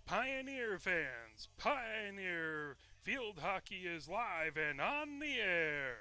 Pioneer fans, Pioneer Field Hockey is live and on the air.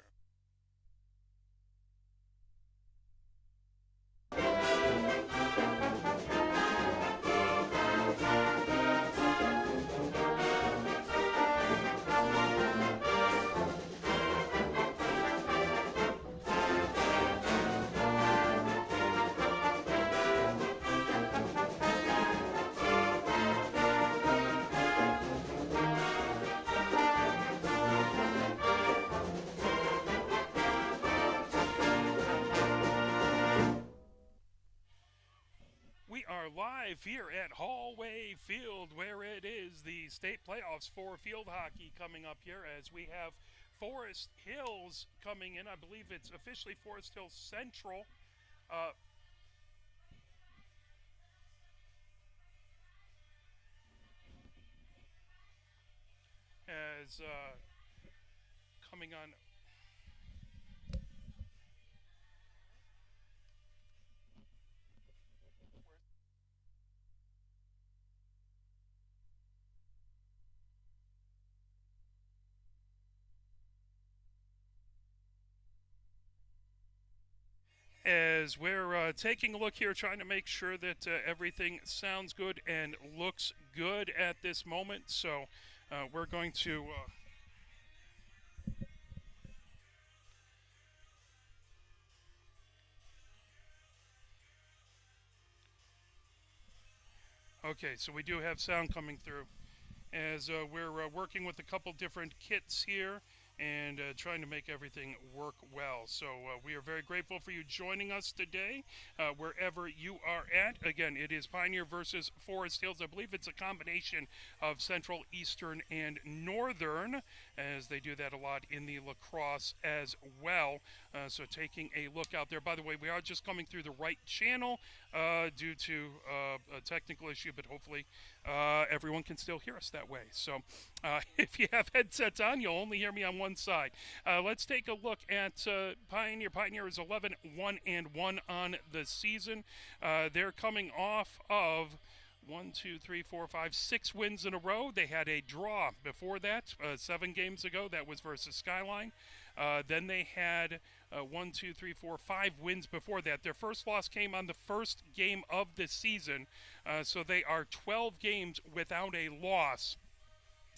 We are live here at Hollway Field, where it is the state playoffs for field hockey coming up here as we have Forest Hills coming in. I believe it's officially Forest Hills Central. As coming on. As we're taking a look here, trying to make sure that everything sounds good and looks good at this moment. So we're going to... Okay, so we do have sound coming through as we're working with a couple different kits here and trying to make everything work well. So we are very grateful for you joining us today, wherever you are at. Again, it is Pioneer versus Forest Hills. I believe it's a combination of Central, Eastern, and Northern, as they do that a lot in the lacrosse as well. So taking a look out there. By the way, we are just coming through the right channel due to a technical issue, but hopefully everyone can still hear us that way. So if you have headsets on, you'll only hear me on one side. Let's take a look at Pioneer. Pioneer is 11-1-1 on the season. They're coming off of 6 wins in a row. They had a draw before that, 7 games ago. That was versus Skyline. Then they had 5 wins before that. Their first loss came on the first game of the season. So they are 12 games without a loss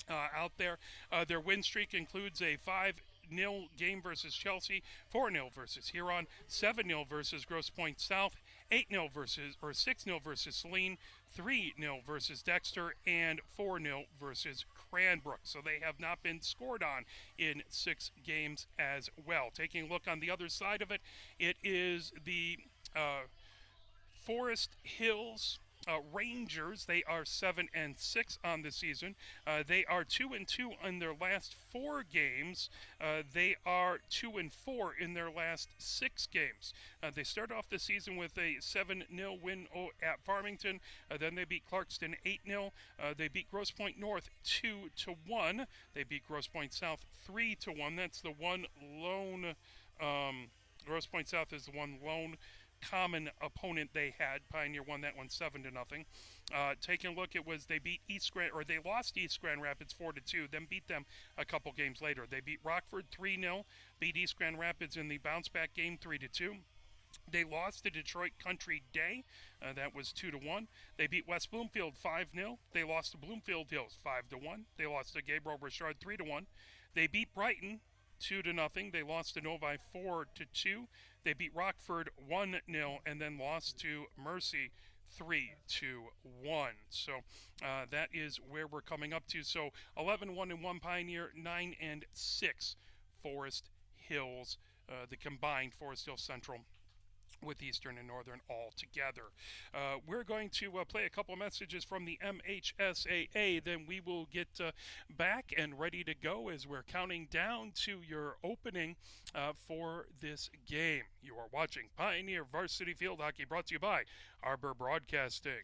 out there. Their win streak includes a 5-0 game versus Chelsea, 4-0 versus Huron, 7-0 versus Grosse Pointe South, 8-0 versus, or 6-0 versus Saline, 3-0 versus Dexter, and 4-0 versus Cranbrook. So they have not been scored on in 6 games as well. Taking a look on the other side of it, it is the Forest Hills Rangers. They are 7-6 on the season. They are 2-2 in their last 4 games. They are 2-4 in their last 6 games. They start off the season with a 7-0 win at Farmington. Then they beat Clarkston 8-0. They beat Grosse Pointe North 2-1. They beat Grosse Pointe South 3-1. That's the one lone. Grosse Pointe South is the one lone common opponent they had. Pioneer won that one 7-0. Taking a look, they beat they lost East Grand Rapids 4-2, then beat them a couple games later. They beat Rockford 3-0, beat East Grand Rapids in the bounce back game 3-2. They lost to Detroit Country Day. That was 2-1. They beat West Bloomfield 5-0. They lost to Bloomfield Hills 5-1. They lost to Gabriel Richard 3-1. They beat Brighton 2-0. They lost to Novi 4-2. They beat Rockford 1-0 and then lost to Mercy 3-1. So that is where we're coming up to. So 11-1-1 Pioneer, 9-6 Forest Hills, the combined Forest Hills Central with Eastern and Northern all together. We're going to play a couple messages from the MHSAA, then we will get back and ready to go as we're counting down to your opening for this game. You are watching Pioneer Varsity Field Hockey, brought to you by Arbor Broadcasting.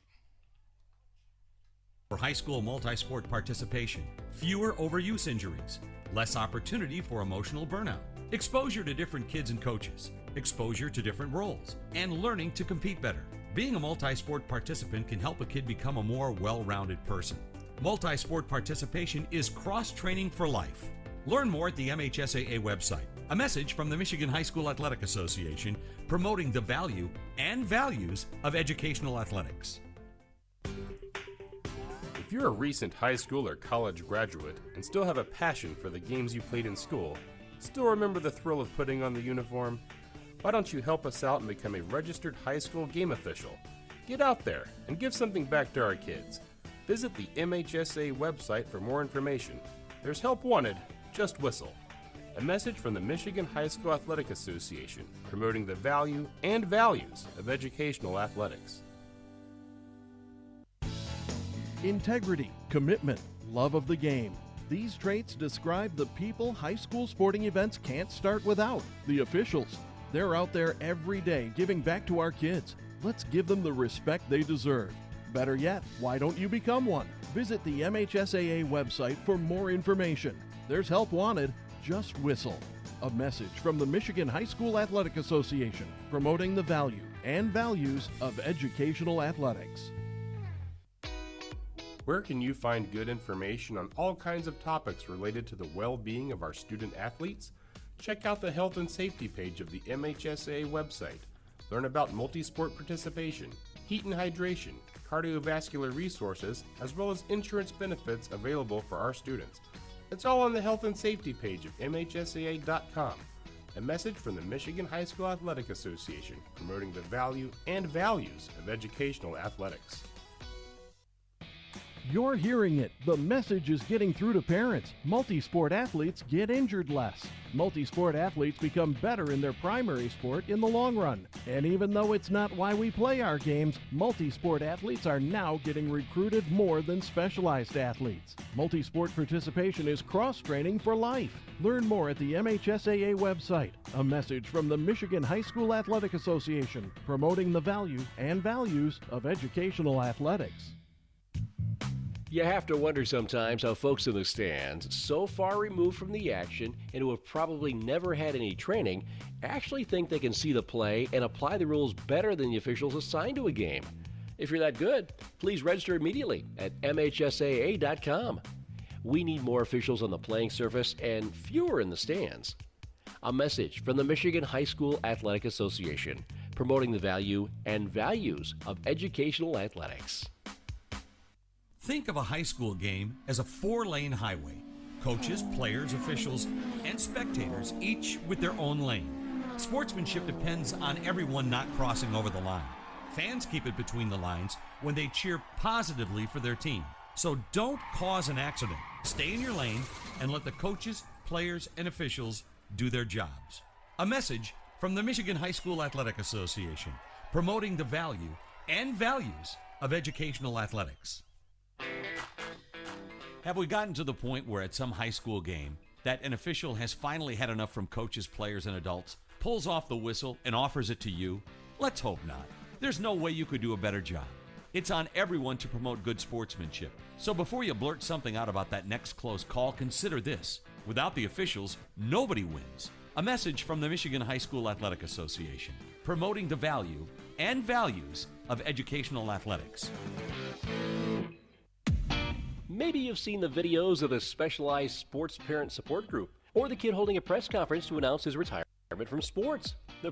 For high school multi-sport participation, fewer overuse injuries, less opportunity for emotional burnout, exposure to different kids and coaches, exposure to different roles, and learning to compete better. Being a multi-sport participant can help a kid become a more well-rounded person. Multi-sport participation is cross-training for life. Learn more at the MHSAA website. A message from the Michigan High School Athletic Association promoting the value and values of educational athletics. If you're a recent high school or college graduate and still have a passion for the games you played in school, still remember the thrill of putting on the uniform, why don't you help us out and become a registered high school game official? Get out there and give something back to our kids. Visit the MHSA website for more information. There's help wanted, just whistle. A message from the Michigan High School Athletic Association, promoting the value and values of educational athletics. Integrity, commitment, love of the game. These traits describe the people high school sporting events can't start without, the officials. They're out there every day giving back to our kids. Let's give them the respect they deserve. Better yet, why don't you become one? Visit the MHSAA website for more information. There's help wanted, just whistle. A message from the Michigan High School Athletic Association, promoting the value and values of educational athletics. Where can you find good information on all kinds of topics related to the well-being of our student athletes? Check out the health and safety page of the MHSAA website. Learn about multi-sport participation, heat and hydration, cardiovascular resources, as well as insurance benefits available for our students. It's all on the health and safety page of MHSAA.com. A message from the Michigan High School Athletic Association, promoting the value and values of educational athletics. You're hearing it. The message is getting through to parents. Multi-sport athletes get injured less. Multi-sport athletes become better in their primary sport in the long run. And even though it's not why we play our games, multi-sport athletes are now getting recruited more than specialized athletes. Multi-sport participation is cross-training for life. Learn more at the MHSAA website. A message from the Michigan High School Athletic Association, promoting the value and values of educational athletics. You have to wonder sometimes how folks in the stands, so far removed from the action and who have probably never had any training, actually think they can see the play and apply the rules better than the officials assigned to a game. If you're that good, please register immediately at MHSAA.com. We need more officials on the playing surface and fewer in the stands. A message from the Michigan High School Athletic Association, promoting the value and values of educational athletics. Think of a high school game as a 4-lane highway. Coaches, players, officials, and spectators, each with their own lane. Sportsmanship depends on everyone not crossing over the line. Fans keep it between the lines when they cheer positively for their team. So don't cause an accident. Stay in your lane and let the coaches, players, and officials do their jobs. A message from the Michigan High School Athletic Association, promoting the value and values of educational athletics. Have we gotten to the point where at some high school game that an official has finally had enough from coaches, players, and adults, pulls off the whistle, and offers it to you? Let's hope not. There's no way you could do a better job. It's on everyone to promote good sportsmanship. So before you blurt something out about that next close call, consider this. Without the officials, nobody wins. A message from the Michigan High School Athletic Association, promoting the value and values of educational athletics. Maybe you've seen the videos of the specialized sports parent support group, or the kid holding a press conference to announce his retirement from sports. The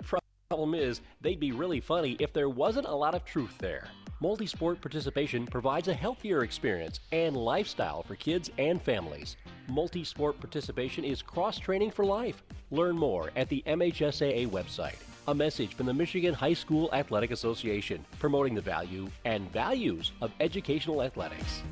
problem is, they'd be really funny if there wasn't a lot of truth there. Multi-sport participation provides a healthier experience and lifestyle for kids and families. Multi-sport participation is cross-training for life. Learn more at the MHSAA website. A message from the Michigan High School Athletic Association, promoting the value and values of educational athletics.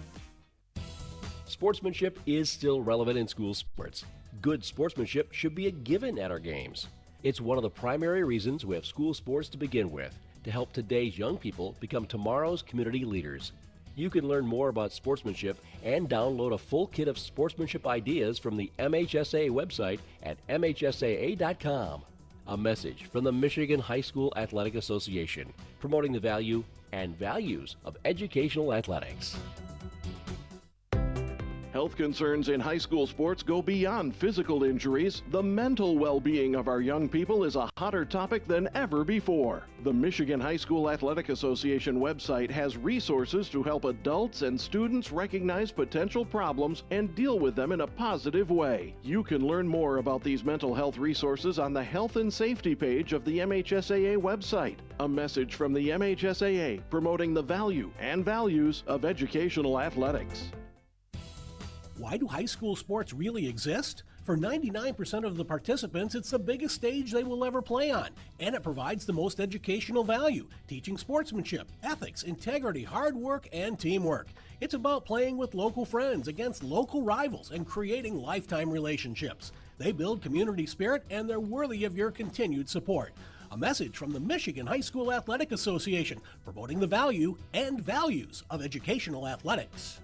Sportsmanship is still relevant in school sports. Good sportsmanship should be a given at our games. It's one of the primary reasons we have school sports to begin with, to help today's young people become tomorrow's community leaders. You can learn more about sportsmanship and download a full kit of sportsmanship ideas from the MHSAA website at MHSAA.com. A message from the Michigan High School Athletic Association, promoting the value and values of educational athletics. Health concerns in high school sports go beyond physical injuries. The mental well-being of our young people is a hotter topic than ever before. The Michigan High School Athletic Association website has resources to help adults and students recognize potential problems and deal with them in a positive way. You can learn more about these mental health resources on the Health and Safety page of the MHSAA website. A message from the MHSAA promoting the value and values of educational athletics. Why do high school sports really exist? For 99% of the participants, it's the biggest stage they will ever play on, and it provides the most educational value, teaching sportsmanship, ethics, integrity, hard work, and teamwork. It's about playing with local friends against local rivals and creating lifetime relationships. They build community spirit, and they're worthy of your continued support. A message from the Michigan High School Athletic Association, promoting the value and values of educational athletics.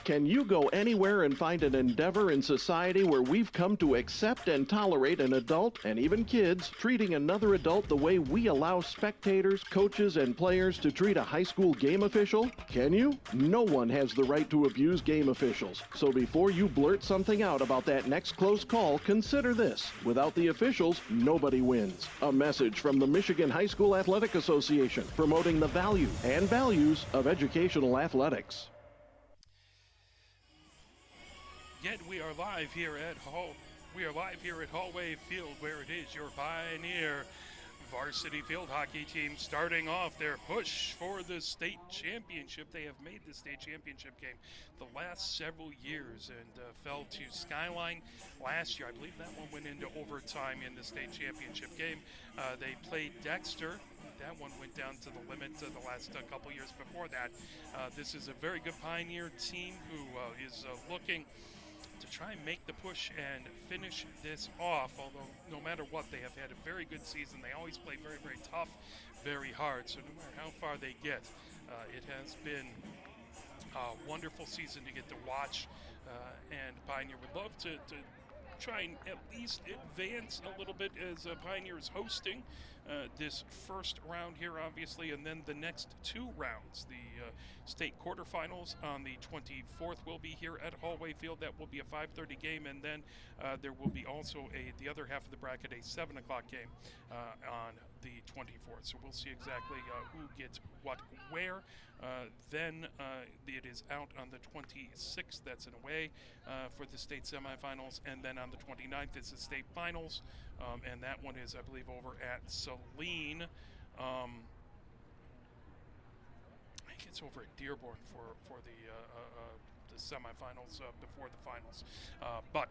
Can you go anywhere and find an endeavor in society where we've come to accept and tolerate an adult, and even kids, treating another adult the way we allow spectators, coaches, and players to treat a high school game official? Can you? No one has the right to abuse game officials. So before you blurt something out about that next close call, consider this. Without the officials, nobody wins. A message from the Michigan High School Athletic Association, promoting the value and values of educational athletics. Yet we are live here at Hollway Field, where it is your Pioneer varsity field hockey team starting off their push for the state championship. They have made the state championship game the last several years and fell to Skyline last year. I believe that one went into overtime in the state championship game. They played Dexter. That one went down to the limit the last couple years before that. This is a very good Pioneer team who is looking to try and make the push and finish this off, although no matter what, they have had a very good season. They always play very, very tough, very hard, so no matter how far they get, it has been a wonderful season to get to watch, and Pioneer would love to try and at least advance a little bit as Pioneer is hosting this first round here, obviously, and then the next two rounds. The state quarterfinals on the 24th will be here at Hollway Field. That will be a 5:30 game, and then there will be also the other half of the bracket, a 7 o'clock game on the 24th. So we'll see exactly who gets what where. Then it is out on the 26th. That's an away for the state semifinals, and then on the 29th it's the state finals, and that one is, I believe, over at Saline. I think it's over at Dearborn for the semifinals before the finals, but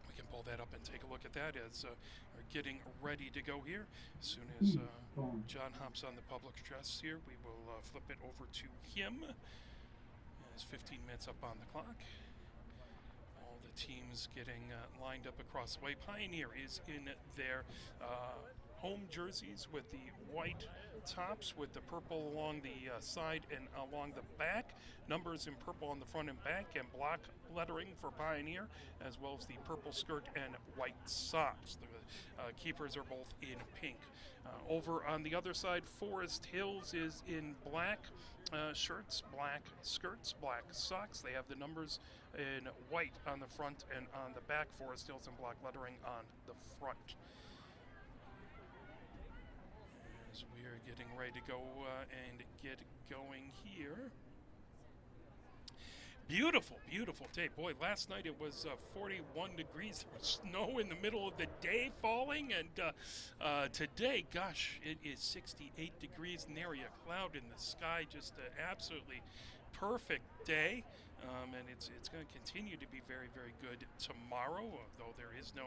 we can pull that up and take a look at that as we're getting ready to go here. As soon as John hops on the public address here, we will flip it over to him. There's 15 minutes up on the clock. All the teams getting lined up across the way. Pioneer is in their home jerseys with the white tops with the purple along the side and along the back. Numbers in purple on the front and back, and block lettering for Pioneer, as well as the purple skirt and white socks. The keepers are both in pink. Over on the other side, Forest Hills is in black shirts, black skirts, black socks. They have the numbers in white on the front and on the back. Forest Hills in black lettering on the front. As we are getting ready to go and get going here. Beautiful, beautiful day. Boy, last night it was 41 degrees. There was snow in the middle of the day falling, and today, gosh, it is 68 degrees, nary a cloud in the sky. Just an absolutely perfect day, and it's going to continue to be very, very good tomorrow, though there is no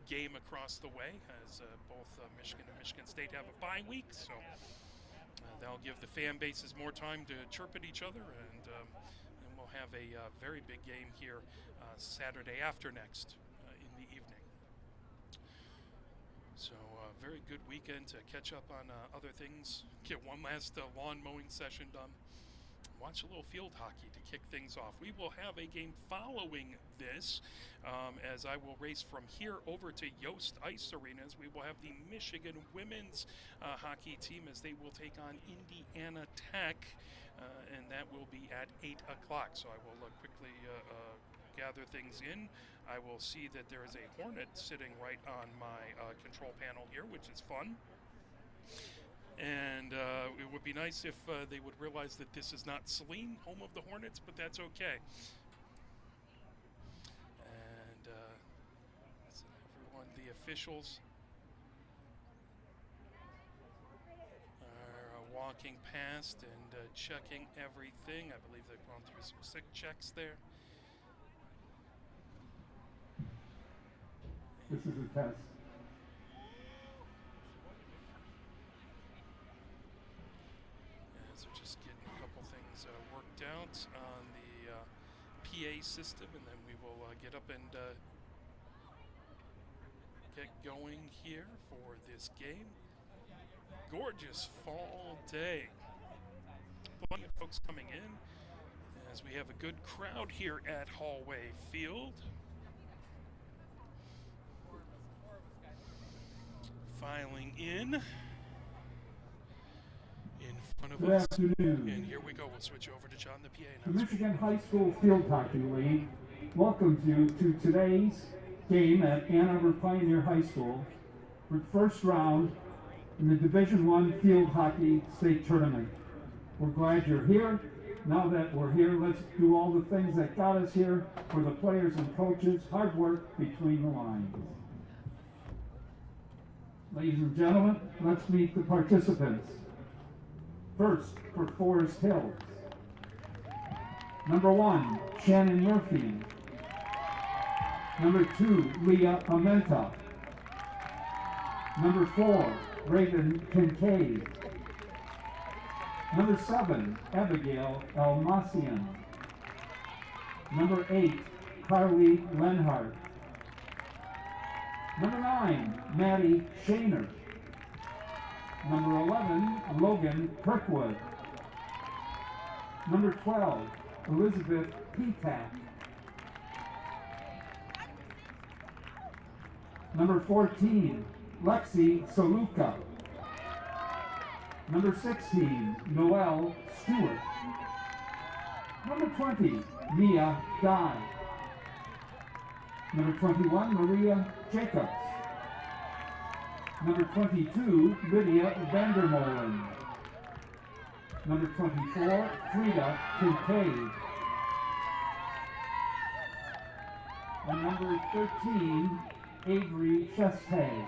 game across the way, as both Michigan and Michigan State have a bye week, so that'll give the fan bases more time to chirp at each other, and we'll have a very big game here Saturday after next in the evening. So very good weekend to catch up on other things, get one last lawn mowing session done, watch a little field hockey to kick things off. We will have a game following this, as I will race from here over to Yost Ice Arenas. We will have the Michigan women's hockey team as they will take on Indiana Tech. and that will be at 8 o'clock. So I will quickly gather things in. I will see that there is a Hornet sitting right on my control panel here, which is fun. And it would be nice if they would realize that this is not Saline, home of the Hornets, but that's okay. And so everyone, the officials are walking past and checking everything. I believe they've gone through some sick checks there. This is a test. So just getting a couple things worked out on the PA system, and then we will get up and get going here for this game. Gorgeous fall day. Plenty of folks coming in as we have a good crowd here at Hollway Field. Filing in front of Good us. afternoon. And here we go. We'll switch over to John, the PA The announcer. Michigan High School Field Hockey League welcomes you to today's game at Ann Arbor Pioneer High School for the first round in the Division I Field Hockey State Tournament. We're glad you're here. Now that we're here, let's do all the things that got us here for the players and coaches. Hard work between the lines. Ladies and gentlemen, let's meet the participants. First, for Forest Hills. Number 1, Shannon Murphy. Number 2, Leah Amenta. Number 4, Raven Kincaid. Number 7, Abigail Elmasian. Number 8, Carly Lenhart. Number 9, Maddie Shaner. Number 11, Logan Kirkwood. Number 12, Elizabeth Petak. Number 14, Lexi Saluka. Number 16, Noelle Stewart. Number 20, Mia Dye. Number 21, Maria Jacobs. Number 22, Lydia Vandermolen. Number 24, Frida Kincaid. And number 13, Avery Chestay.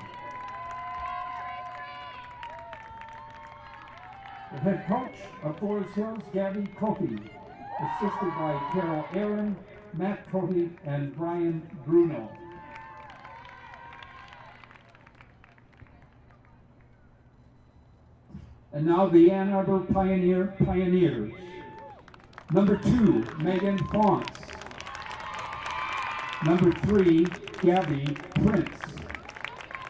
The head coach of Forest Hills, Gabby Cohey, assisted by Carol Aaron, Matt Cohey, and Brian Bruno. And now the Ann Arbor Pioneers. Number 2, Megan Fonts. Number 3, Gabby Prince.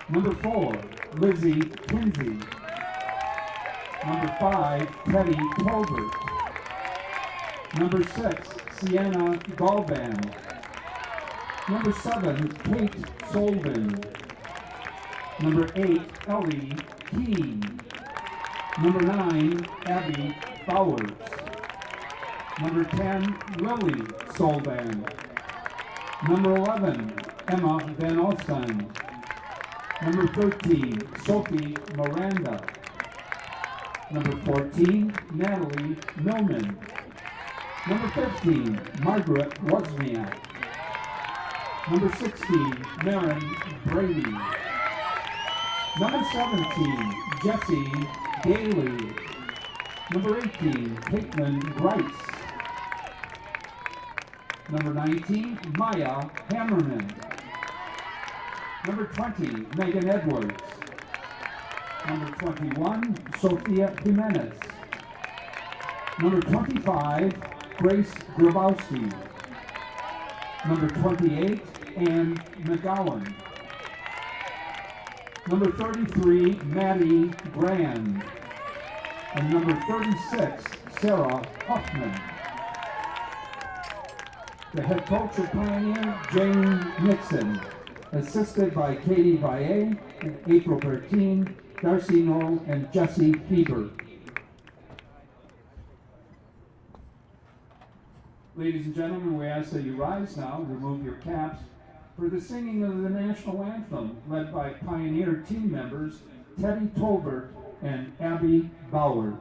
Number 4, Lizzie Kinsey. Number 5, Teddy Colbert. Number 6, Sienna Galban. Number 7, Kate Solvin. Number 8, Ellie Keene. Number 9, Abby Bowers. Number 10, Lily Solvan. Number 11, Emma Van Alstein. Number 13, Sophie Miranda. Number 14, Natalie Millman. Number 15, Margaret Wozniak. Number 16, Maren Brady. Number 17, Jessie Daly. Number 18, Caitlin Grice. Number 19, Maya Hammerman. Number 20, Megan Edwards. Number 21, Sophia Jimenez. Number 25, Grace Grabowski. Number 28, Ann McGowan. Number 33, Maddie Grand. And number 36, Sarah Huffman. The head coach of Pioneer, Jane Nixon, assisted by Katie Valle, April Bertine, Darcy Knoll, and Jessie Heber. Ladies and gentlemen, we ask that you rise now, remove your caps, for the singing of the national anthem, led by Pioneer team members Teddy Tolbert and Abby Bowers.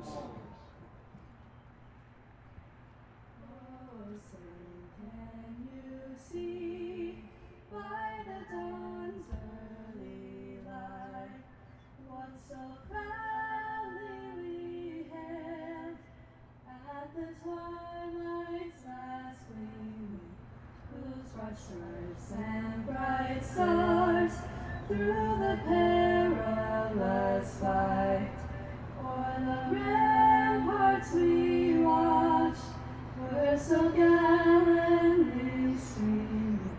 Stripes and bright stars through the perilous fight. O'er the ramparts we watched, were so gallantly streaming,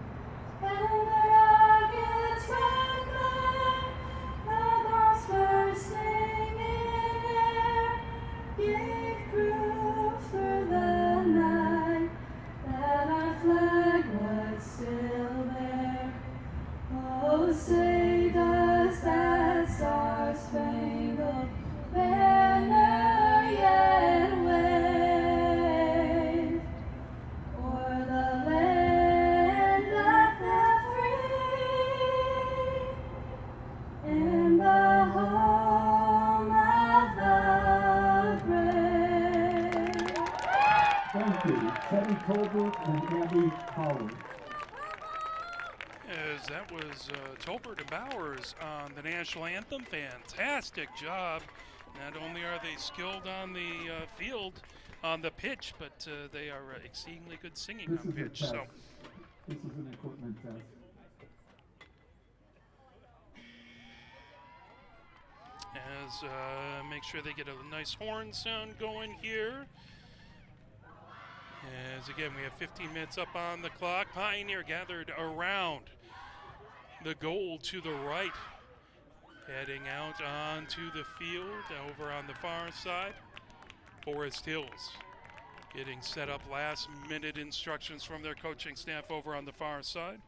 and the rocket's red glare, the bombs bursting in air, gave proof through the night that our flag was still there. Oh, say does that star-spangled banner yet wave o'er the land of the free and the home of the brave? Thank you, Teddy Tolbert and Abby Bowers. As that was Tolbert and Bowers on the national anthem. Fantastic job. Not only are they skilled on the field, on the pitch, but they are exceedingly good singing This on is a pitch. test. So This is an equipment test. as make sure they get a nice horn sound going here. As again, we have 15 minutes up on the clock. Pioneer gathered around the goal to the right, heading out onto the field over on the far side. Forest Hills getting set up, last minute instructions from their coaching staff over on the far side.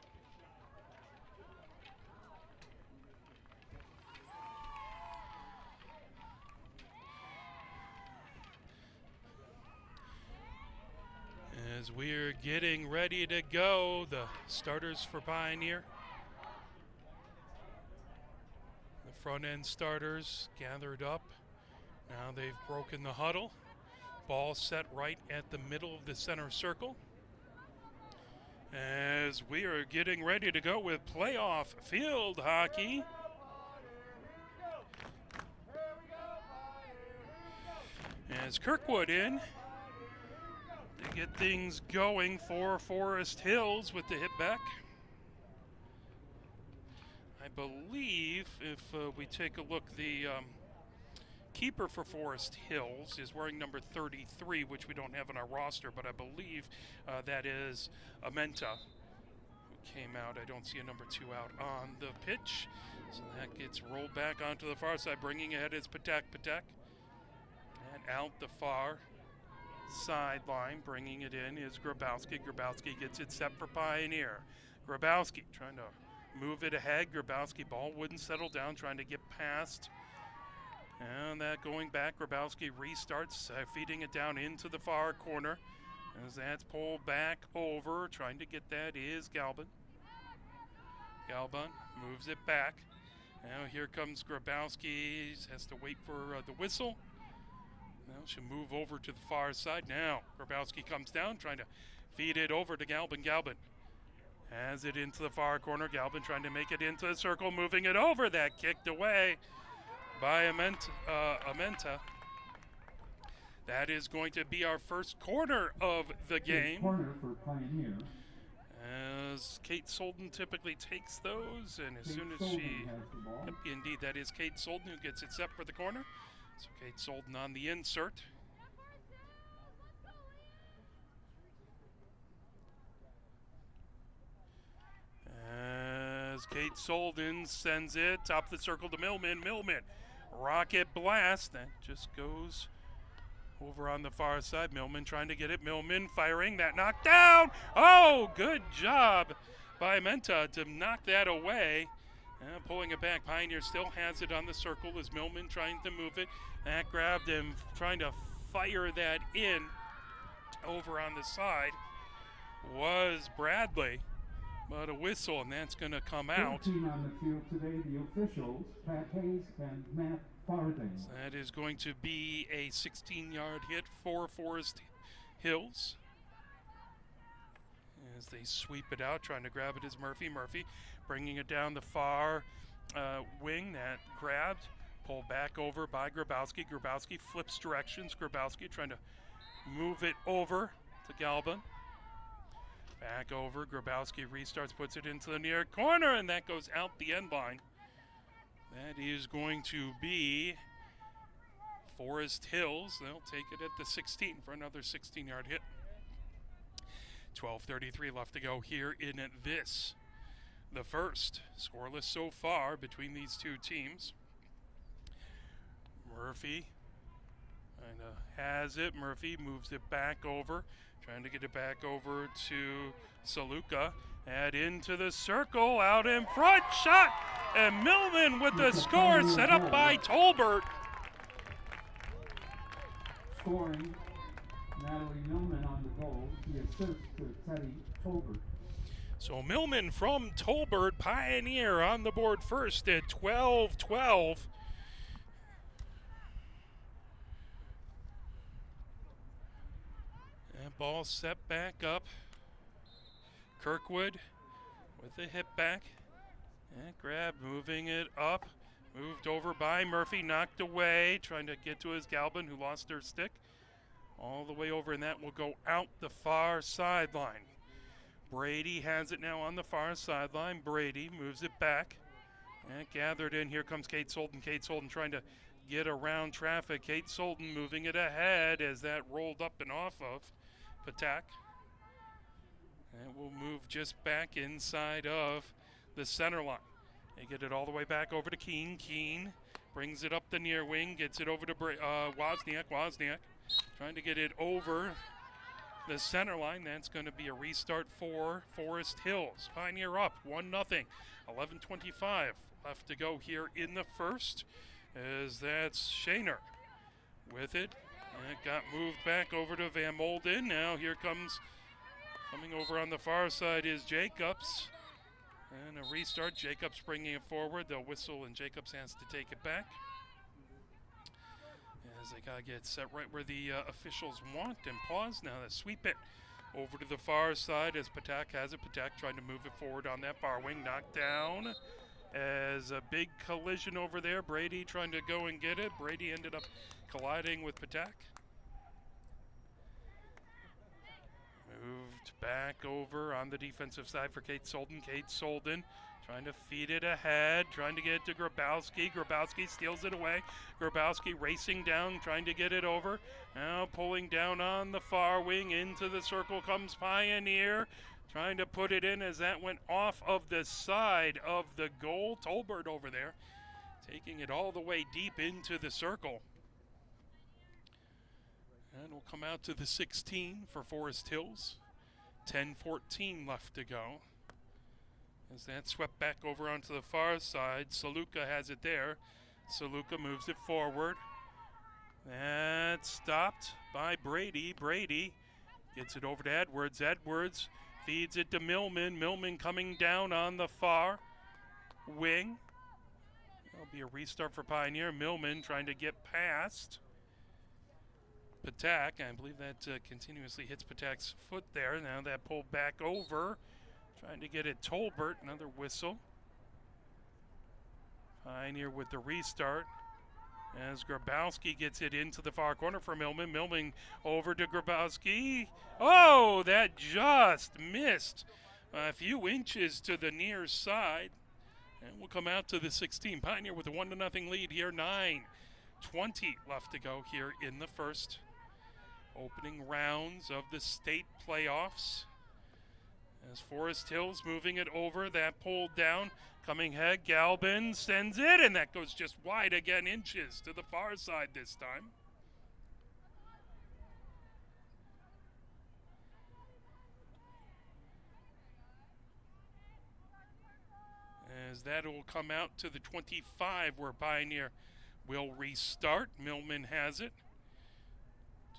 As we're getting ready to go, the starters for Pioneer. The front end starters gathered up. Now they've broken the huddle. Ball set right at the middle of the center circle. As we are getting ready to go with playoff field hockey. As Kirkwood in to get things going for Forest Hills with the hit back. I believe if we take a look, the keeper for Forest Hills is wearing number 33, which we don't have on our roster, but I believe that is Amenta, who came out. I don't see a number 2 out on the pitch. So that gets rolled back onto the far side. Bringing ahead is Patek. And out the far sideline, bringing it in is Grabowski. Grabowski gets it set for Pioneer. Grabowski trying to move it ahead. Grabowski, ball wouldn't settle down, trying to get past. And that going back, Grabowski restarts, feeding it down into the far corner. As that's pulled back over, trying to get that is Galban. Galban moves it back. Now here comes Grabowski, has to wait for the whistle. Now she'll move over to the far side. Now Grabowski comes down, trying to feed it over to Galban. Galban has it into the far corner. Galban trying to make it into the circle, moving it over. That kicked away by Amenta. That is going to be our first corner of the game. Corner for Pioneer. As Kate Solden typically takes those, and as Kate soon as Solden she... has the ball. Yep, indeed, that is Kate Solden who gets it set for the corner. So Kate Solden on the insert. As Kate Solden sends it top of the circle to Millman. Millman, rocket blast. That just goes over on the far side. Millman trying to get it. Millman firing. That knocked down. Oh, good job by Menta to knock that away. Pulling it back. Pioneer still has it on the circle as Millman trying to move it. That grabbed him, trying to fire that in over on the side. was Bradley, but a whistle, and that's going to come out. 13 on the field today, the officials, Pat Hayes and Matt Farthing. That is going to be a 16-yard hit for Forest Hills. As they sweep it out, trying to grab it is Murphy. Murphy bringing it down the far wing. That grabbed, pulled back over by Grabowski. Grabowski flips directions. Grabowski trying to move it over to Galvin. Back over. Grabowski restarts, puts it into the near corner, and that goes out the end line. That is going to be Forest Hills. They'll take it at the 16 for another 16-yard hit. 12:33 left to go here in this, the first. Scoreless so far between these two teams. Murphy kind of has it. Murphy moves it back over, trying to get it back over to Saluka. Add into the circle, out in front, shot, and Millman with the score set up by Tolbert. Scoring, Natalie Millman on the goal. The assist to Teddy Tolbert. So Millman from Tolbert, Pioneer on the board first at 12-12. That ball set back up. Kirkwood with the hip back. And grab, moving it up. Moved over by Murphy, knocked away, trying to get to his Galvin, who lost her stick. All the way over, and that will go out the far sideline. Brady has it now on the far sideline. Brady moves it back. And gathered in. Here comes Kate Solden. Kate Solden trying to get around traffic. Kate Solden moving it ahead as that rolled up and off of Patak. And will move just back inside of the center line. They get it all the way back over to Keene. Keene brings it up the near wing, gets it over to Wozniak. Wozniak trying to get it over the center line. That's going to be a restart for Forest Hills. Pioneer up 1-0. 11:25 left to go here in the first. As that's Shaner with it. And it got moved back over to Van Molden. Now here coming over on the far side is Jacobs. And a restart. Jacobs bringing it forward. They'll whistle, and Jacobs has to take it back. As they got to get set right where the officials want and pause. Now they sweep it over to the far side as Patak has it. Patak trying to move it forward on that far wing. Knocked down as a big collision over there. Brady trying to go and get it. Brady ended up colliding with Patak. Moved back over on the defensive side for Kate Solden. Kate Solden trying to feed it ahead, trying to get it to Grabowski. Grabowski steals it away. Grabowski racing down, trying to get it over. Now pulling down on the far wing. Into the circle comes Pioneer, trying to put it in as that went off of the side of the goal. Tolbert over there, taking it all the way deep into the circle. And we'll come out to the 16 for Forest Hills. 10:14 left to go. As that swept back over onto the far side, Saluka has it there. Saluka moves it forward. That's stopped by Brady. Brady gets it over to Edwards. Edwards feeds it to Millman. Millman coming down on the far wing. There'll be a restart for Pioneer. Millman trying to get past Patak. I believe that continuously hits Patak's foot there. Now that pulled back over. Trying to get it Tolbert, another whistle. Pioneer with the restart. As Grabowski gets it into the far corner for Millman. Millman over to Grabowski. Oh, that just missed a few inches to the near side. And we'll come out to the 16. Pioneer with a 1-0 lead here. 9:20 left to go here in the first. Opening rounds of the state playoffs. As Forest Hills moving it over, that pulled down, coming head, Galvin sends it, and that goes just wide again, inches to the far side this time. As that will come out to the 25 where Pioneer will restart. Millman has it.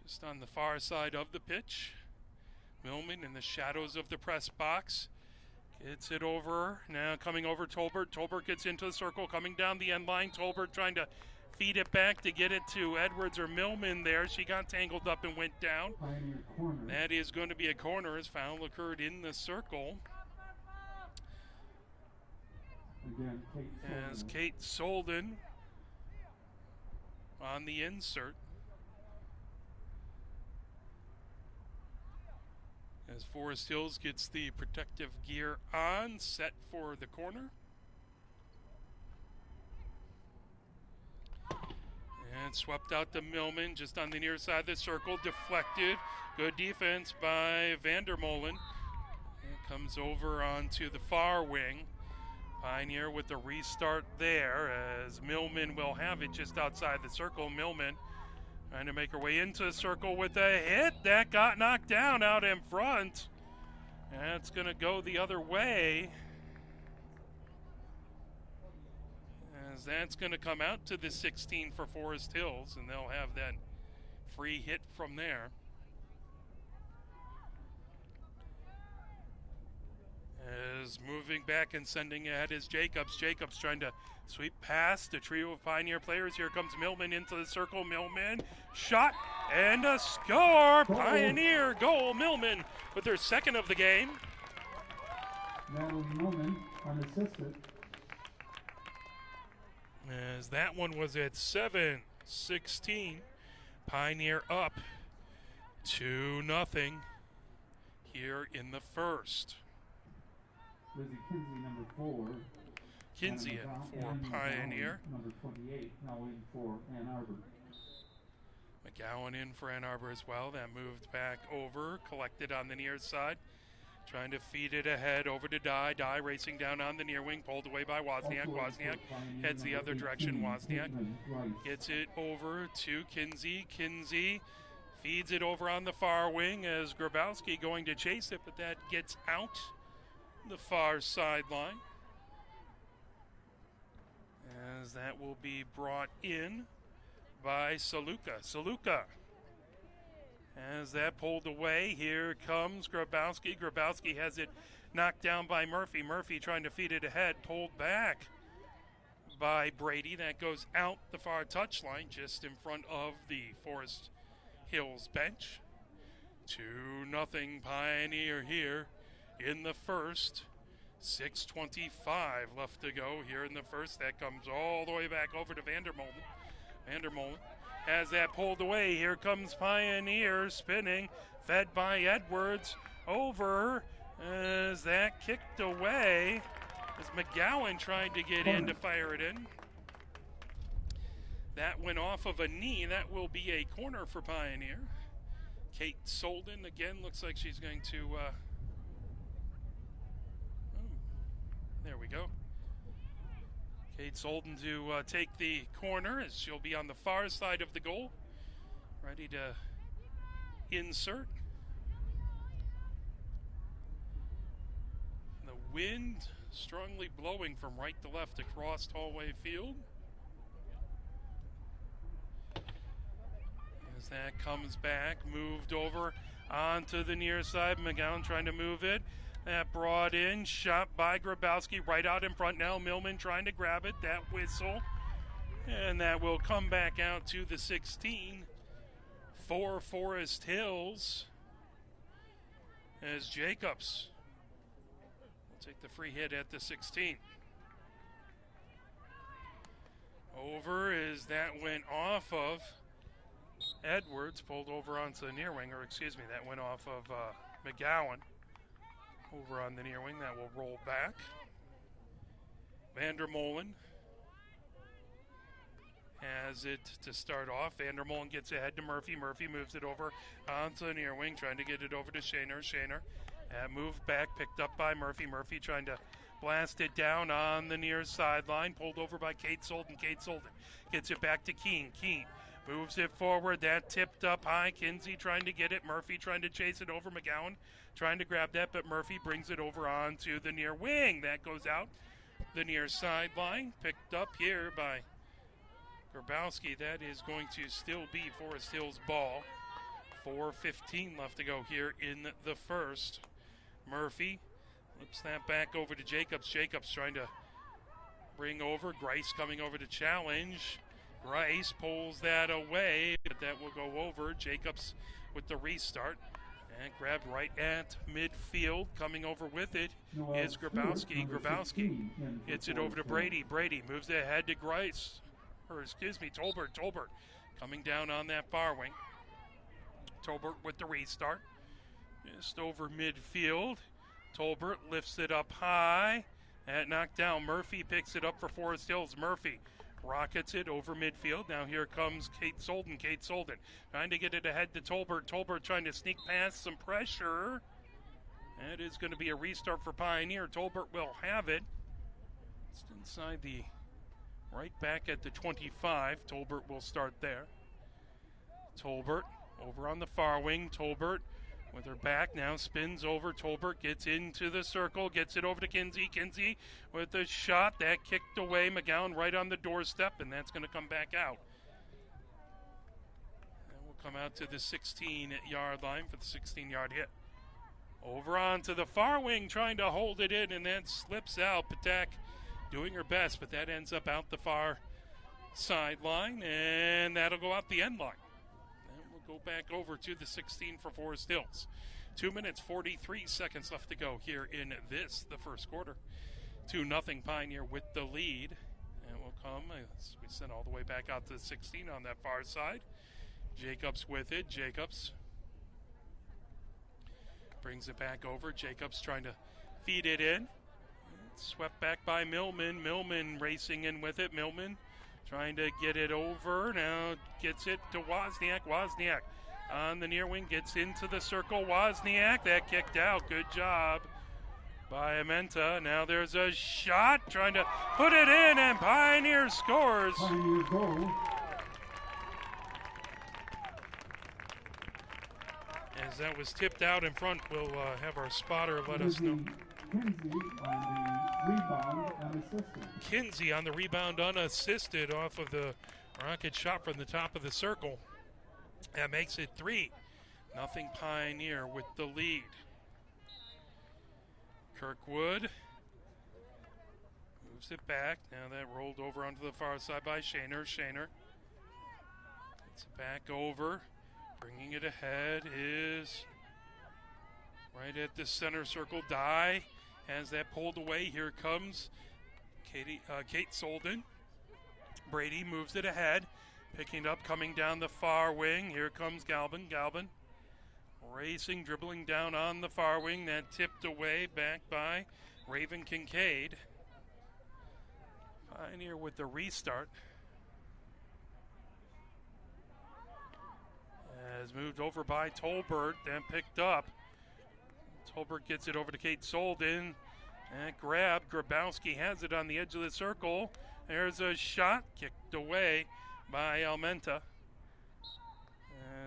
Just on the far side of the pitch. Millman in the shadows of the press box. Gets it over. Now coming over Tolbert. Tolbert gets into the circle, coming down the end line. Tolbert trying to feed it back to get it to Edwards or Millman there. She got tangled up and went down. That is going to be a corner as foul occurred in the circle. Again, As Kate Solden on the insert. As Forest Hills gets the protective gear on, set for the corner. And swept out to Millman, just on the near side of the circle, deflected. Good defense by Vandermolen. It comes over onto the far wing. Pioneer with the restart there, as Millman will have it just outside the circle. Millman trying to make her way into the circle with a hit. That got knocked down out in front. That's going to go the other way. As that's going to come out to the 16 for Forest Hills, and they'll have that free hit from there. As moving back and sending ahead is Jacobs. Jacobs trying to sweep past a trio of Pioneer players. Here comes Millman into the circle. Millman, shot, and a score! Pioneer goal. Millman with her second of the game. Natalie Millman, unassisted. As that one was at 7-16. Pioneer up 2-0 here in the first. Lizzie Kinsey, number 4. Kinsey in for Pioneer. Number 28, now in for Ann Arbor. McGowan in for Ann Arbor as well. That moved back over, collected on the near side. Trying to feed it ahead over to Dye. Dye racing down on the near wing, pulled away by Wozniak. Wozniak heads the other direction. Wozniak gets it over to Kinsey. Kinsey feeds it over on the far wing as Grabowski going to chase it, but that gets out the far sideline. As that will be brought in by Saluka. Saluka. As that pulled away, here comes Grabowski. Grabowski has it knocked down by Murphy. Murphy trying to feed it ahead, pulled back by Brady. That goes out the far touchline, just in front of the Forest Hills bench. 2-0 Pioneer here in the first. 6:25 left to go here in the first. That comes all the way back over to Vandermolen. Vandermolen has that pulled away. Here comes Pioneer spinning, fed by Edwards. Over as that kicked away as McGowan tried to get in to fire it in. That went off of a knee. That will be a corner for Pioneer. Kate Solden again looks like she's going to there we go. Kate Solden to take the corner as she'll be on the far side of the goal. Ready to insert. The wind strongly blowing from right to left across Hollway Field. As that comes back, moved over onto the near side. McGowan trying to move it. That brought in, shot by Grabowski right out in front now. Millman trying to grab it, that whistle. And that will come back out to the 16 for Forest Hills. As Jacobs will take the free hit at the 16. Over as that went off of Edwards, pulled over onto the near wing, or excuse me, that went off of McGowan. Over on the near wing, that will roll back. Vandermolen has it to start off. Vandermolen gets ahead to Murphy. Murphy moves it over onto the near wing, trying to get it over to Shaner. Shaner moved back, picked up by Murphy. Murphy trying to blast it down on the near sideline, pulled over by Kate Solden. Kate Solden gets it back to Keene. Keene moves it forward. That tipped up high. Kinsey trying to get it. Murphy trying to chase it over. McGowan trying to grab that, but Murphy brings it over onto the near wing. That goes out the near sideline. Picked up here by Grabowski. That is going to still be Forest Hills' ball. 4:15 left to go here in the first. Murphy flips that back over to Jacobs. Jacobs trying to bring over. Grice coming over to challenge. Grice pulls that away, but that will go over. Jacobs with the restart. And grabbed right at midfield. Coming over with it is Grabowski. Grabowski hits it over to Brady. Brady moves it ahead to Grice. Tolbert. Tolbert coming down on that far wing. Tolbert with the restart. Just over midfield. Tolbert lifts it up high. And knocked down. Murphy picks it up for Forest Hills. Murphy rockets it over midfield. Now here comes Kate Solden. Kate Solden trying to get it ahead to Tolbert. Tolbert trying to sneak past some pressure. That is going to be a restart for Pioneer. Tolbert will have it. It's inside the right back at the 25. Tolbert will start there. Tolbert over on the far wing. Tolbert with her back now spins over. Tolbert gets into the circle, gets it over to Kinsey. Kinsey with the shot that kicked away. McGowan right on the doorstep, and that's going to come back out. And we'll come out to the 16-yard line for the 16-yard hit. Over onto the far wing, trying to hold it in, and that slips out. Patak doing her best, but that ends up out the far sideline, and that'll go out the end line. Go back over to the 16 for Forest Hills. 2 minutes, 43 seconds left to go here in the first quarter. 2-0 Pioneer with the lead. And we'll come as we send all the way back out to the 16 on that far side. Jacobs with it. Jacobs brings it back over. Jacobs trying to feed it in. It's swept back by Millman. Millman racing in with it. Millman trying to get it over. Now gets it to Wozniak. Wozniak on the near wing gets into the circle. Wozniak, that kicked out. Good job by Amenta. Now there's a shot trying to put it in, and Pioneer scores. Pioneer goal. As that was tipped out in front, we'll have our spotter let us know. Kinsey on the rebound unassisted. Kinsey on the rebound unassisted off of the rocket shot from the top of the circle. That makes it 3-0 Pioneer with the lead. Kirkwood moves it back. Now that rolled over onto the far side by Shaner. Shaner gets it back over. Bringing it ahead is right at the center circle. Dye has that pulled away. Here comes Kate Solden. Brady moves it ahead. Picking it up, coming down the far wing. Here comes Galvin. Galvin racing, dribbling down on the far wing. That tipped away back by Raven Kincaid. Pioneer with the restart. Has moved over by Tolbert, then picked up. Tolbert gets it over to Kate Solden. And grabbed. Grabowski has it on the edge of the circle. There's a shot kicked away by Almenta.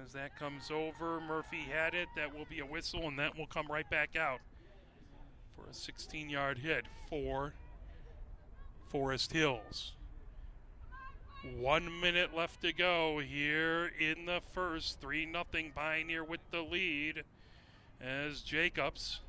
As that comes over, Murphy had it. That will be a whistle, and that will come right back out for a 16-yard hit for Forest Hills. 1 minute left to go here in the first. 3-0 Pioneer with the lead as Jacobs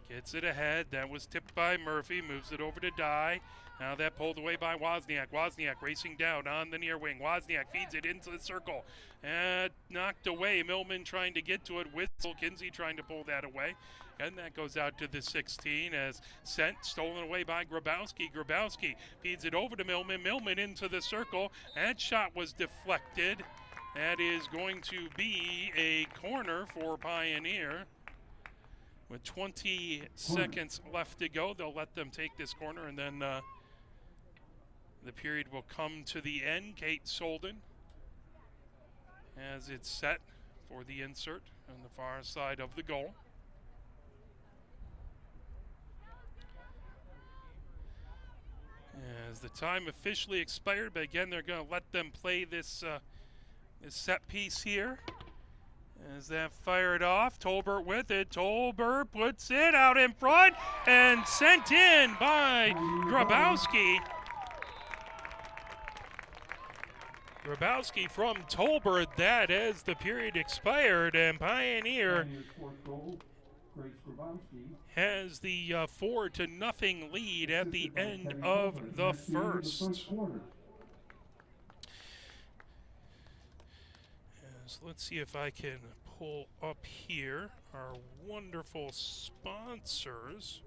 gets it ahead. That was tipped by Murphy. Moves it over to Dye. Now that pulled away by Wozniak. Wozniak racing down on the near wing. Wozniak feeds it into the circle. And knocked away. Millman trying to get to it. Whistle. Kinsey trying to pull that away. And that goes out to the 16 as sent, stolen away by Grabowski. Grabowski feeds it over to Millman. Millman into the circle. That shot was deflected. That is going to be a corner for Pioneer. With 20 seconds left to go, they'll let them take this corner, and then the period will come to the end. Kate Solden as it's set for the insert on the far side of the goal. As the time officially expired, but again, they're going to let them play this set piece here. As that fired off, Tolbert with it. Tolbert puts it out in front and sent in by Grabowski. Grabowski from Tolbert, that as the period expired, and Pioneer Pioneer's fourth goal, Grace Grabowski. has the 4-0 lead at the Assisted by end Teddy of Tolbert. the That's the end of the first. first quarter. Yes, let's see if I can pull up here our wonderful sponsors.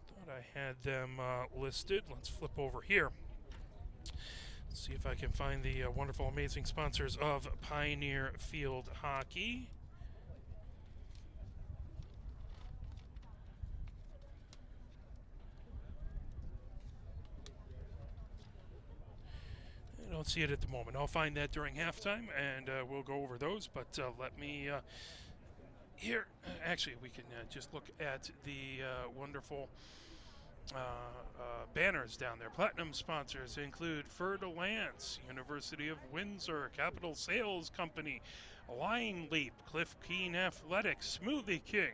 Thought I had them listed. Let's flip over here. See if I can find the wonderful, amazing sponsors of Pioneer Field Hockey. I don't see it at the moment. I'll find that during halftime, and we'll go over those. But let me here. Actually, we can just look at the wonderful banners down there. Platinum sponsors include Fer de Lance, University of Windsor, Capital Sales Company, Line Leap, Cliff Keen Athletics, Smoothie King,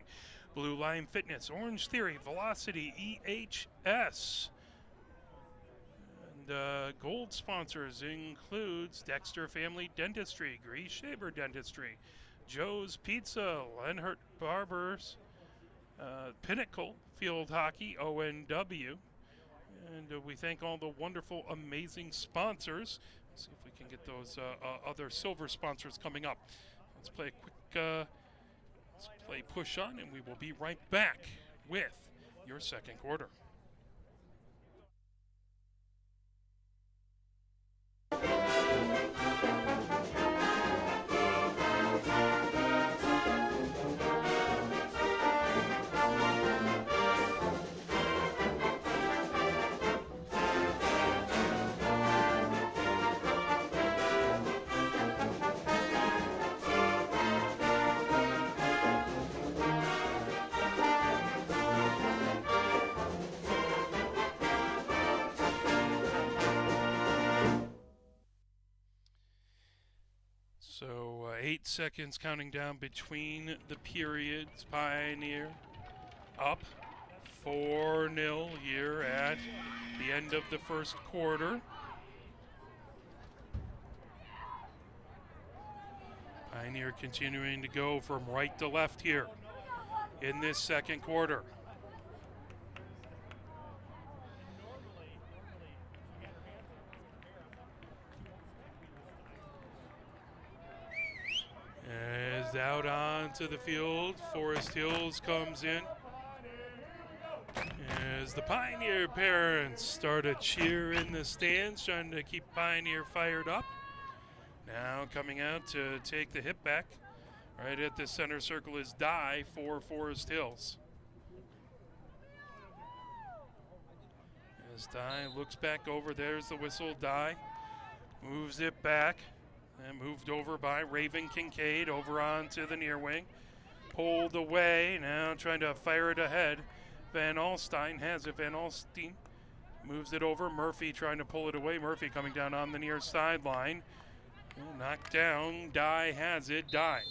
Blue Line Fitness, Orange Theory, Velocity, EHS. And gold sponsors includes Dexter Family Dentistry, Grease Shaver Dentistry, Joe's Pizza, Lenhart Barbers, Pinnacle Field Hockey, ONW, and we thank all the wonderful, amazing sponsors. Let's see if we can get those other silver sponsors coming up. Let's play a quick, let's play push on, and we will be right back with your second quarter. So 8 seconds counting down between the periods. Pioneer up 4-0 here at the end of the first quarter. Pioneer continuing to go from right to left here in this second quarter. As out onto the field, Forest Hills comes in. As the Pioneer parents start a cheer in the stands, trying to keep Pioneer fired up. Now coming out to take the hit back. Right at the center circle is Dye for Forest Hills. As Dye looks back over, there's the whistle. Dye moves it back. And moved over by Raven Kincaid over onto the near wing. Pulled away, now trying to fire it ahead. Van Alstyne has it. Van Alstyne moves it over. Murphy trying to pull it away. Murphy coming down on the near sideline. Knocked down. Dye has it. Dye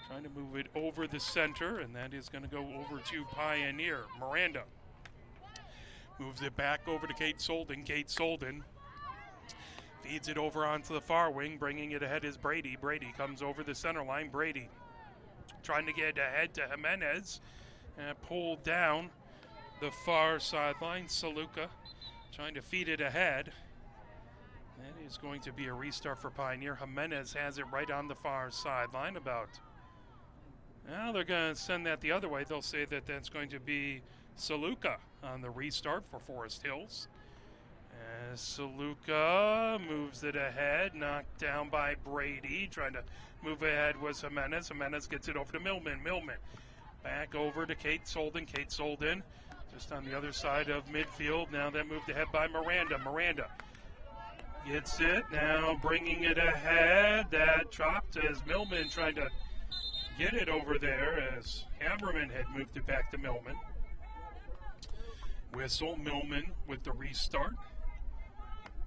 trying to move it over the center, and that is going to go over to Pioneer. Miranda moves it back over to Kate Solden. Kate Solden feeds it over onto the far wing. Bringing it ahead is Brady. Brady comes over the center line. Brady trying to get ahead to Jimenez. And pulled down the far sideline. Saluka trying to feed it ahead. That is going to be a restart for Pioneer. Jimenez has it right on the far sideline. Now they're going to send that the other way. They'll say that that's going to be Saluka on the restart for Forest Hills. As Saluka moves it ahead, knocked down by Brady. Trying to move ahead was Jimenez. Jimenez gets it over to Millman. Millman back over to Kate Solden. Kate Solden just on the other side of midfield. Now that moved ahead by Miranda. Miranda gets it. Now bringing it ahead. That dropped as Millman trying to get it over there as Hammerman had moved it back to Millman. Whistle. Millman with the restart.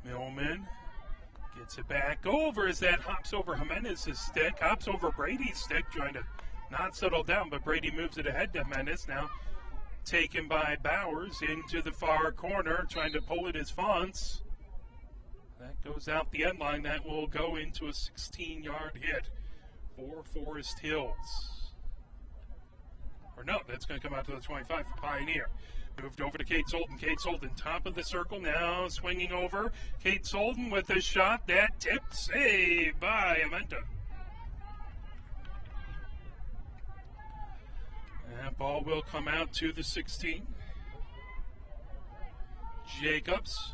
Millman gets it back over as that hops over Jimenez's stick, hops over Brady's stick, trying to not settle down, but Brady moves it ahead to Jimenez. Now taken by Bowers into the far corner, trying to pull it as Fonts. That goes out the end line. That will go into a 16-yard hit for Forest Hills. Or no, that's going to come out to the 25 for Pioneer. Moved over to Kate Solden. Kate Solden, top of the circle, now swinging over. Kate Solden with a shot. That tip saved by Amenta. That ball will come out to the 16. Jacobs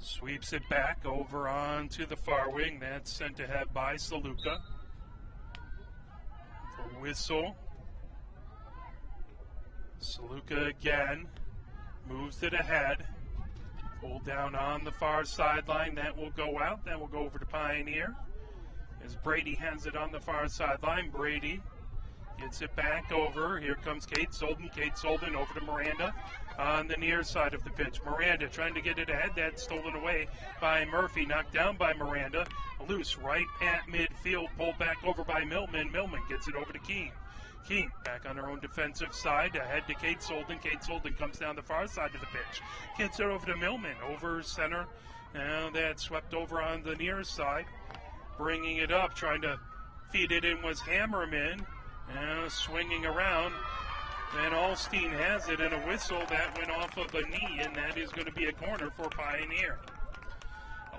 sweeps it back over onto the far wing. That's sent ahead by Saluka. The whistle. Saluka again moves it ahead. Pulled down on the far sideline. That will go out. That will go over to Pioneer. As Brady has it on the far sideline. Brady gets it back over. Here comes Kate Solden. Kate Solden over to Miranda on the near side of the pitch. Miranda trying to get it ahead. That's stolen away by Murphy. Knocked down by Miranda. Loose right at midfield. Pulled back over by Millman. Millman gets it over to Keene. Keene back on her own defensive side. Ahead to Kate Solden. Kate Solden comes down the far side of the pitch. Gets it over to Millman. Over center. Now that's swept over on the near side. Bringing it up. Trying to feed it in was Hammerman. Now swinging around. And Alstein has it, and a whistle that went off of a knee, and that is going to be a corner for Pioneer.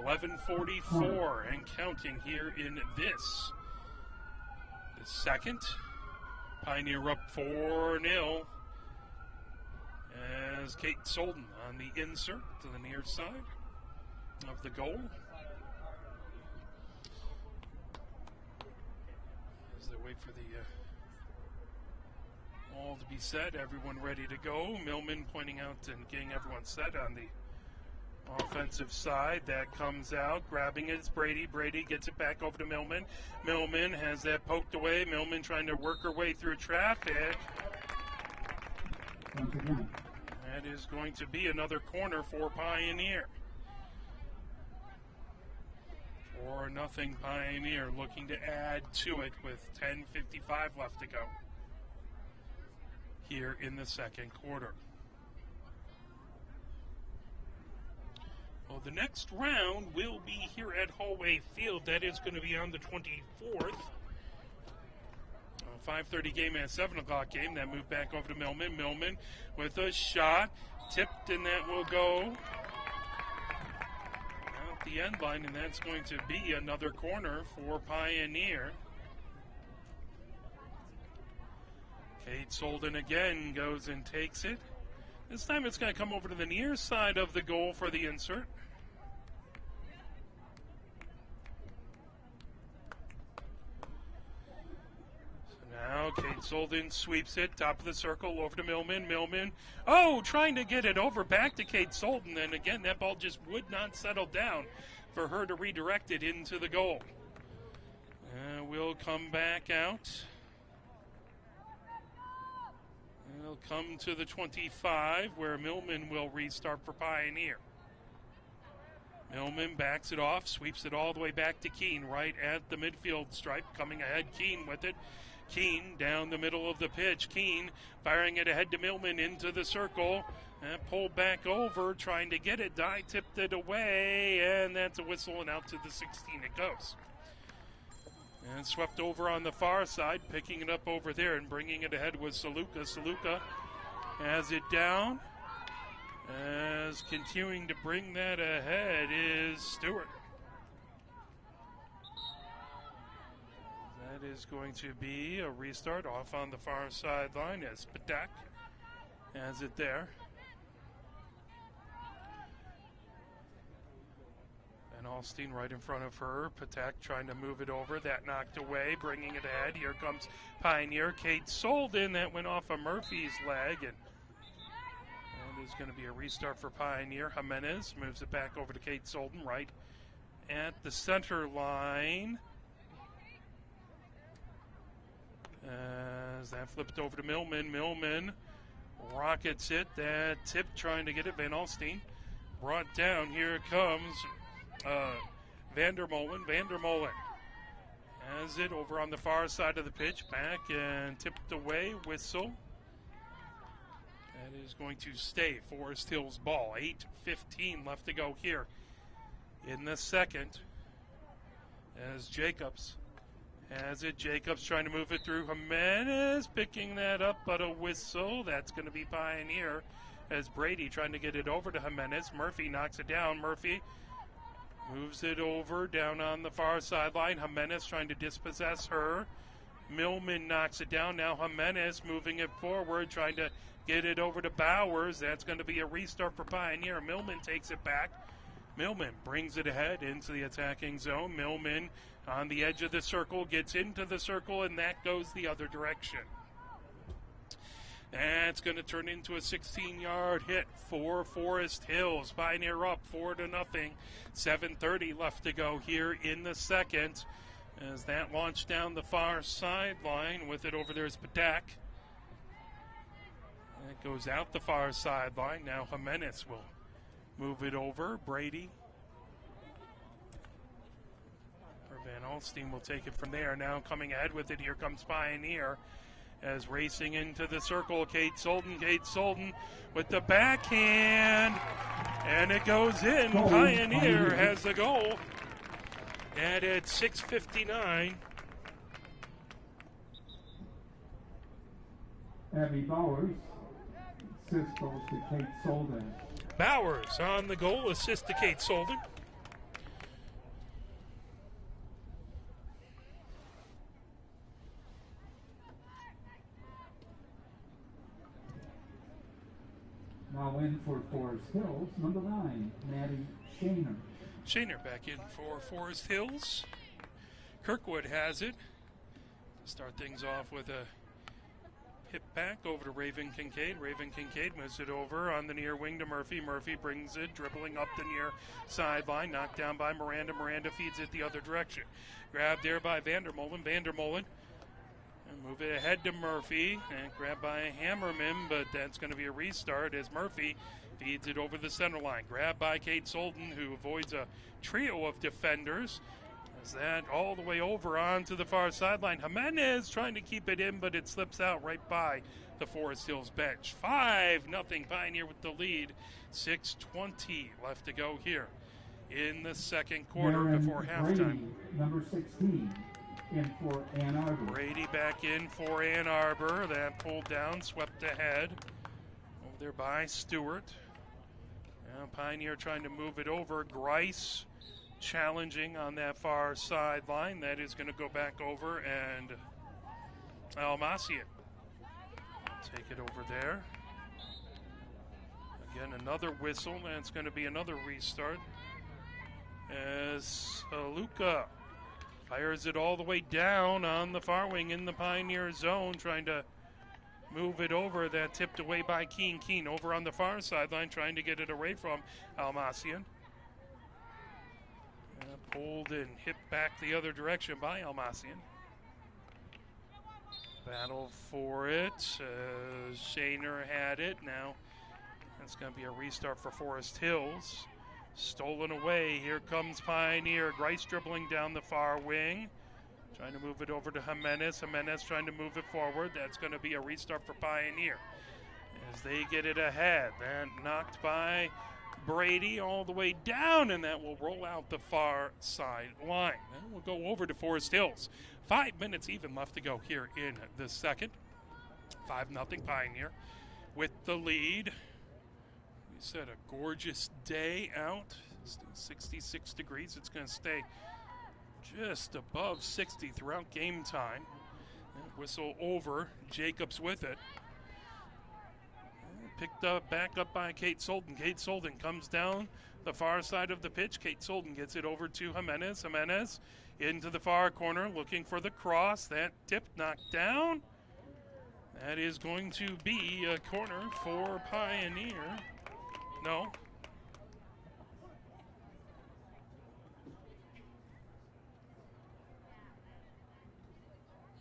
11:44 and counting here in this. The second. Pioneer up 4-0 as Kate Solden on the insert to the near side of the goal. As they wait for the all to be set, everyone ready to go. Millman pointing out and getting everyone set on the offensive side. That comes out, grabbing it. It's Brady. Brady gets it back over to Millman. Millman has that poked away. Millman trying to work her way through traffic. That is going to be another corner for Pioneer. 4-0 Pioneer, looking to add to it with 10:55 left to go here in the second quarter. Well, the next round will be here at Hollway Field. That is going to be on the 24th. 5:30 game and a 7 o'clock game. That moved back over to Millman. Millman with a shot. Tipped, and that will go out the end line, and that's going to be another corner for Pioneer. Kate Solden again goes and takes it. This time it's going to come over to the near side of the goal for the insert. So now Kate Solden sweeps it, top of the circle, over to Millman. Millman, trying to get it over back to Kate Solden. And again, that ball just would not settle down for her to redirect it into the goal. We'll come back out. It'll come to the 25, where Millman will restart for Pioneer. Millman backs it off, sweeps it all the way back to Keene, right at the midfield stripe. Coming ahead, Keene with it. Keene down the middle of the pitch. Keene firing it ahead to Millman into the circle. And pulled back over, trying to get it. Die tipped it away, and that's a whistle, and out to the 16 it goes. And swept over on the far side, picking it up over there and bringing it ahead was Saluka. Saluka has it down. As continuing to bring that ahead is Stewart. That is going to be a restart off on the far sideline as Patak has it there. And Alstein right in front of her. Patak trying to move it over. That knocked away, bringing it ahead. Here comes Pioneer. Kate Solden. That went off of Murphy's leg. And that is going to be a restart for Pioneer. Jimenez moves it back over to Kate Solden right at the center line. As that flipped over to Millman. Millman rockets it. That tip trying to get it. Van Alstein brought down. Here it comes. Vandermolen has it over on the far side of the pitch, back and tipped away, whistle. That is going to stay Forest Hills ball. 8:15 left to go here in the second. As Jacobs has it. Jacobs trying to move it through. Jimenez picking that up, but a whistle. That's going to be Pioneer. As Brady trying to get it over to Jimenez. Murphy knocks it down. Murphy moves it over down on the far sideline. Jimenez trying to dispossess her. Millman knocks it down. Now Jimenez moving it forward, trying to get it over to Bowers. That's going to be a restart for Pioneer. Millman takes it back. Millman brings it ahead into the attacking zone. Millman on the edge of the circle, gets into the circle, and that goes the other direction. That's going to turn into a 16-yard hit for Forest Hills. Pioneer up 4-0. 7:30 left to go here in the second. As that launched down the far sideline, with it over there is Padak. It goes out the far sideline. Now Jimenez will move it over. Brady. Or Van Alstine will take it from there. Now coming ahead with it, here comes Pioneer. As racing into the circle, Kate Solden with the backhand. And it goes in. Pioneer has the goal. And at 6:59. Abby Bowers. Assist goes to Kate Solden. Bowers on the goal, assist to Kate Solden. Now in for Forest Hills, number 9, Maddie Shaner. Shaner back in for Forest Hills. Kirkwood has it. Start things off with a hit back over to Raven Kincaid. Raven Kincaid moves it over on the near wing to Murphy. Murphy brings it, dribbling up the near sideline. Knocked down by Miranda. Miranda feeds it the other direction. Grabbed there by Vandermolen. Vandermolen. And move it ahead to Murphy. And grabbed by Hammerman, but that's going to be a restart as Murphy feeds it over the center line. Grabbed by Kate Solden, who avoids a trio of defenders. As that all the way over onto the far sideline. Jimenez trying to keep it in, but it slips out right by the Forest Hills bench. 5-0 Pioneer with the lead. 6:20 left to go here in the second quarter before halftime. Brady, number 16, in for Ann Arbor. Brady back in for Ann Arbor. That pulled down, swept ahead. Over there by Stewart. Now Pioneer trying to move it over. Grice challenging on that far sideline. That is going to go back over, and Almacian take it over there. Again, another whistle, and it's going to be another restart as Luca fires it all the way down on the far wing in the Pioneer zone, trying to move it over. That tipped away by Keene. Keene over on the far sideline, trying to get it away from Almacian. Pulled and hit back the other direction by Almacian. Battle for it. Shaner had it. Now it's going to be a restart for Forest Hills. Stolen away. Here comes Pioneer. Grice dribbling down the far wing. Trying to move it over to Jimenez. Jimenez trying to move it forward. That's going to be a restart for Pioneer as they get it ahead. That knocked by Brady all the way down, and that will roll out the far side line. Then we'll go over to Forest Hills. 5 minutes even left to go here in the second. 5-0 Pioneer with the lead. We said a gorgeous day out. Still 66 degrees. It's going to stay just above 60 throughout game time. And whistle over. Jacobs with it. Picked up, back up by Kate Solden. Kate Solden comes down the far side of the pitch. Kate Solden gets it over to Jimenez. Jimenez into the far corner looking for the cross. That tip knocked down. That is going to be a corner for Pioneer. No.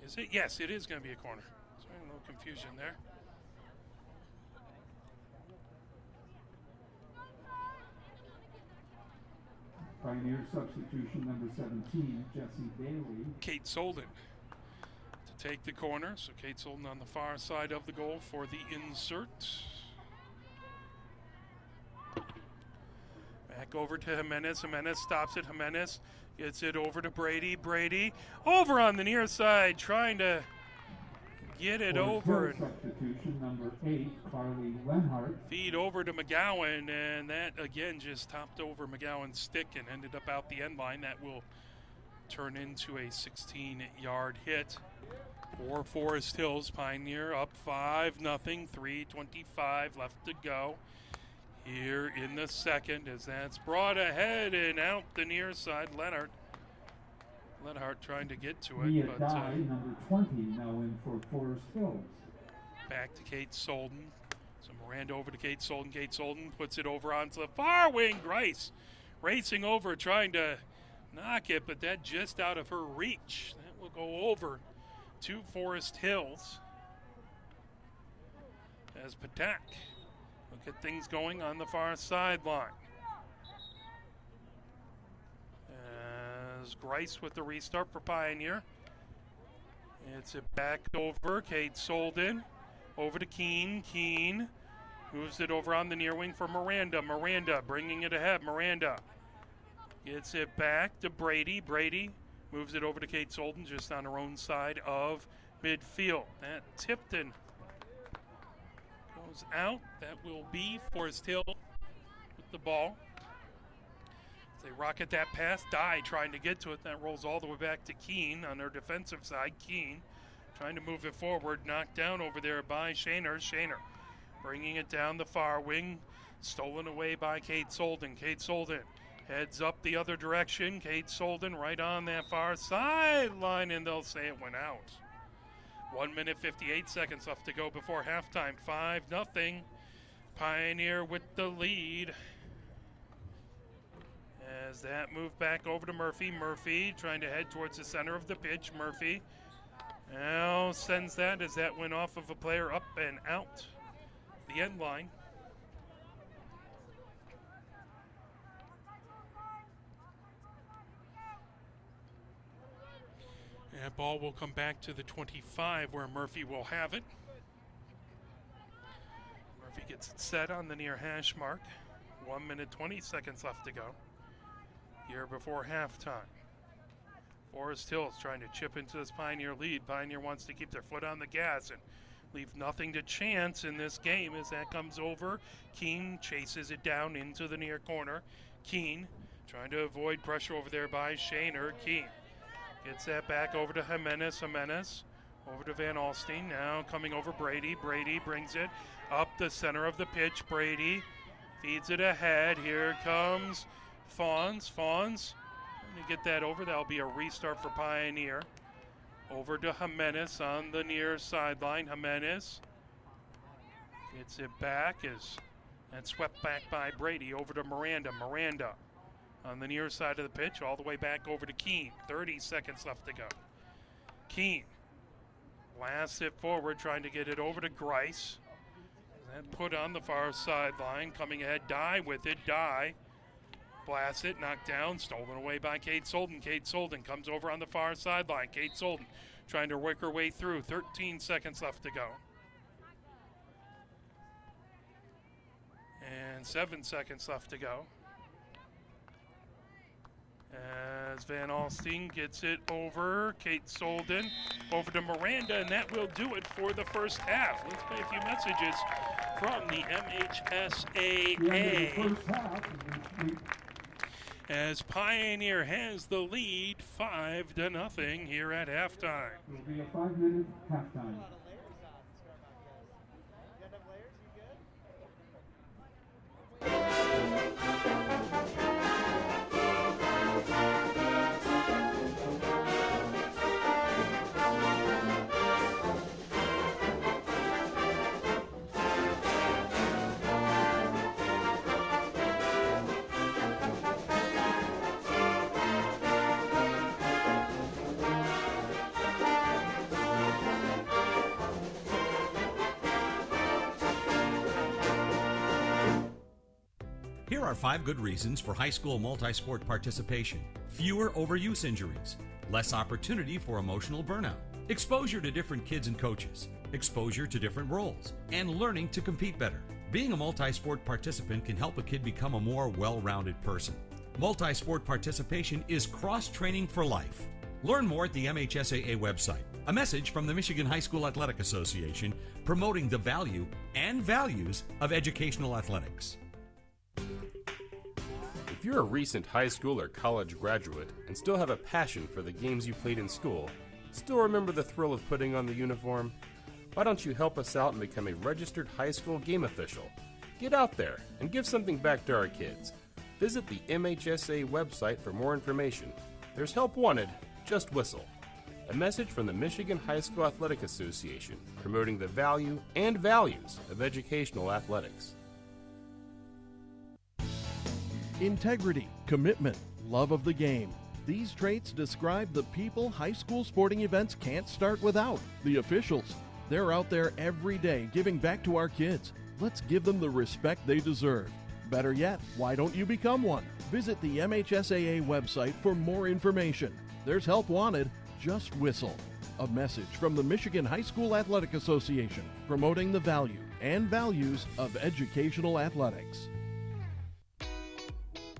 Is it? Yes, it is going to be a corner. Sorry, no confusion there. Pioneer substitution, number 17, Jesse Bailey. Kate Solden to take the corner. So Kate Solden on the far side of the goal for the insert. Back Back over to Jimenez. Jimenez stops it. Jimenez gets it over to Brady. Brady over on the near side, trying to get it over and substitution number 8, Carly Lenhart. feed over to McGowan, and that again just topped over McGowan's stick and ended up out the end line. That will turn into a 16-yard hit for Forest Hills. Pioneer up 5-0, 3:25 left to go here in the second, as that's brought ahead and out the near side. Lenhart trying to get to it, Mia but Dye, number 20, now in for Forest Hills. back to Kate Solden. So Miranda over to Kate Solden. Kate Solden puts it over onto the far wing. Grice racing over, trying to knock it, but that just out of her reach. That will go over to Forest Hills as Patak will get things going on the far sideline. As Grice with the restart for Pioneer. It's it back over. Kate Solden over to Keene. Keene moves it over on the near wing for Miranda. Miranda bringing it ahead. Miranda gets it back to Brady. Brady moves it over to Kate Solden just on her own side of midfield. That Tipton goes out. That will be Forest Hill with the ball. They rocket that pass. Dye trying to get to it. That rolls all the way back to Keene on their defensive side. Keene trying to move it forward. Knocked down over there by Shaner. Shaner bringing it down the far wing. Stolen away by Kate Solden. Kate Solden heads up the other direction. Kate Solden right on that far sideline, and they'll say it went out. 1 minute 58 seconds left to go before halftime. 5-0. Pioneer with the lead. As that moved back over to Murphy. Murphy trying to head towards the center of the pitch. Murphy now sends that as that went off of a player up and out the end line. And ball will come back to the 25 where Murphy will have it. Murphy gets it set on the near hash mark. 1 minute 20 seconds left to go here before halftime. Forest Hills trying to chip into this Pioneer lead. Pioneer wants to keep their foot on the gas and leave nothing to chance in this game as that comes over. Keene chases it down into the near corner. Keene trying to avoid pressure over there by Shaner. Keene gets that back over to Jimenez. Jimenez over to Van Alstine. Now coming over Brady. Brady brings it up the center of the pitch. Brady feeds it ahead. Here comes Fawns. Fawns trying to get that over. That'll be a restart for Pioneer. Over to Jimenez on the near sideline. Jimenez gets it back as that's swept back by Brady. Over to Miranda. Miranda on the near side of the pitch, all the way back over to Keene. 30 seconds left to go. Keene blasts it forward, trying to get it over to Grice. Then put on the far sideline. Coming ahead, Dye with it. Dye blasts it, knocked down, stolen away by Kate Solden. Kate Solden comes over on the far sideline. Kate Solden trying to work her way through. 13 seconds left to go. And 7 seconds left to go. As Van Alstine gets it over, Kate Solden over to Miranda, and that will do it for the first half. Let's play a few messages from the MHSAA. As Pioneer has the lead 5-0 here at halftime. It will be a 5-minute halftime. Here are 5 good reasons for high school multi-sport participation. Fewer overuse injuries, less opportunity for emotional burnout, exposure to different kids and coaches, exposure to different roles, and learning to compete better. Being a multi-sport participant can help a kid become a more well-rounded person. Multi-sport participation is cross-training for life. Learn more at the MHSAA website. A message from the Michigan High School Athletic Association promoting the value and values of educational athletics. If you're a recent high school or college graduate and still have a passion for the games you played in school, still remember the thrill of putting on the uniform, why don't you help us out and become a registered high school game official? Get out there and give something back to our kids. Visit the MHSA website for more information. There's help wanted, just whistle. A message from the Michigan High School Athletic Association promoting the value and values of educational athletics. Integrity, commitment, love of the game. These traits describe the people high school sporting events can't start without. The officials. They're out there every day giving back to our kids. Let's give them the respect they deserve. Better yet, why don't you become one? Visit the MHSAA website for more information. There's help wanted, just whistle. A message from the Michigan High School Athletic Association promoting the value and values of educational athletics.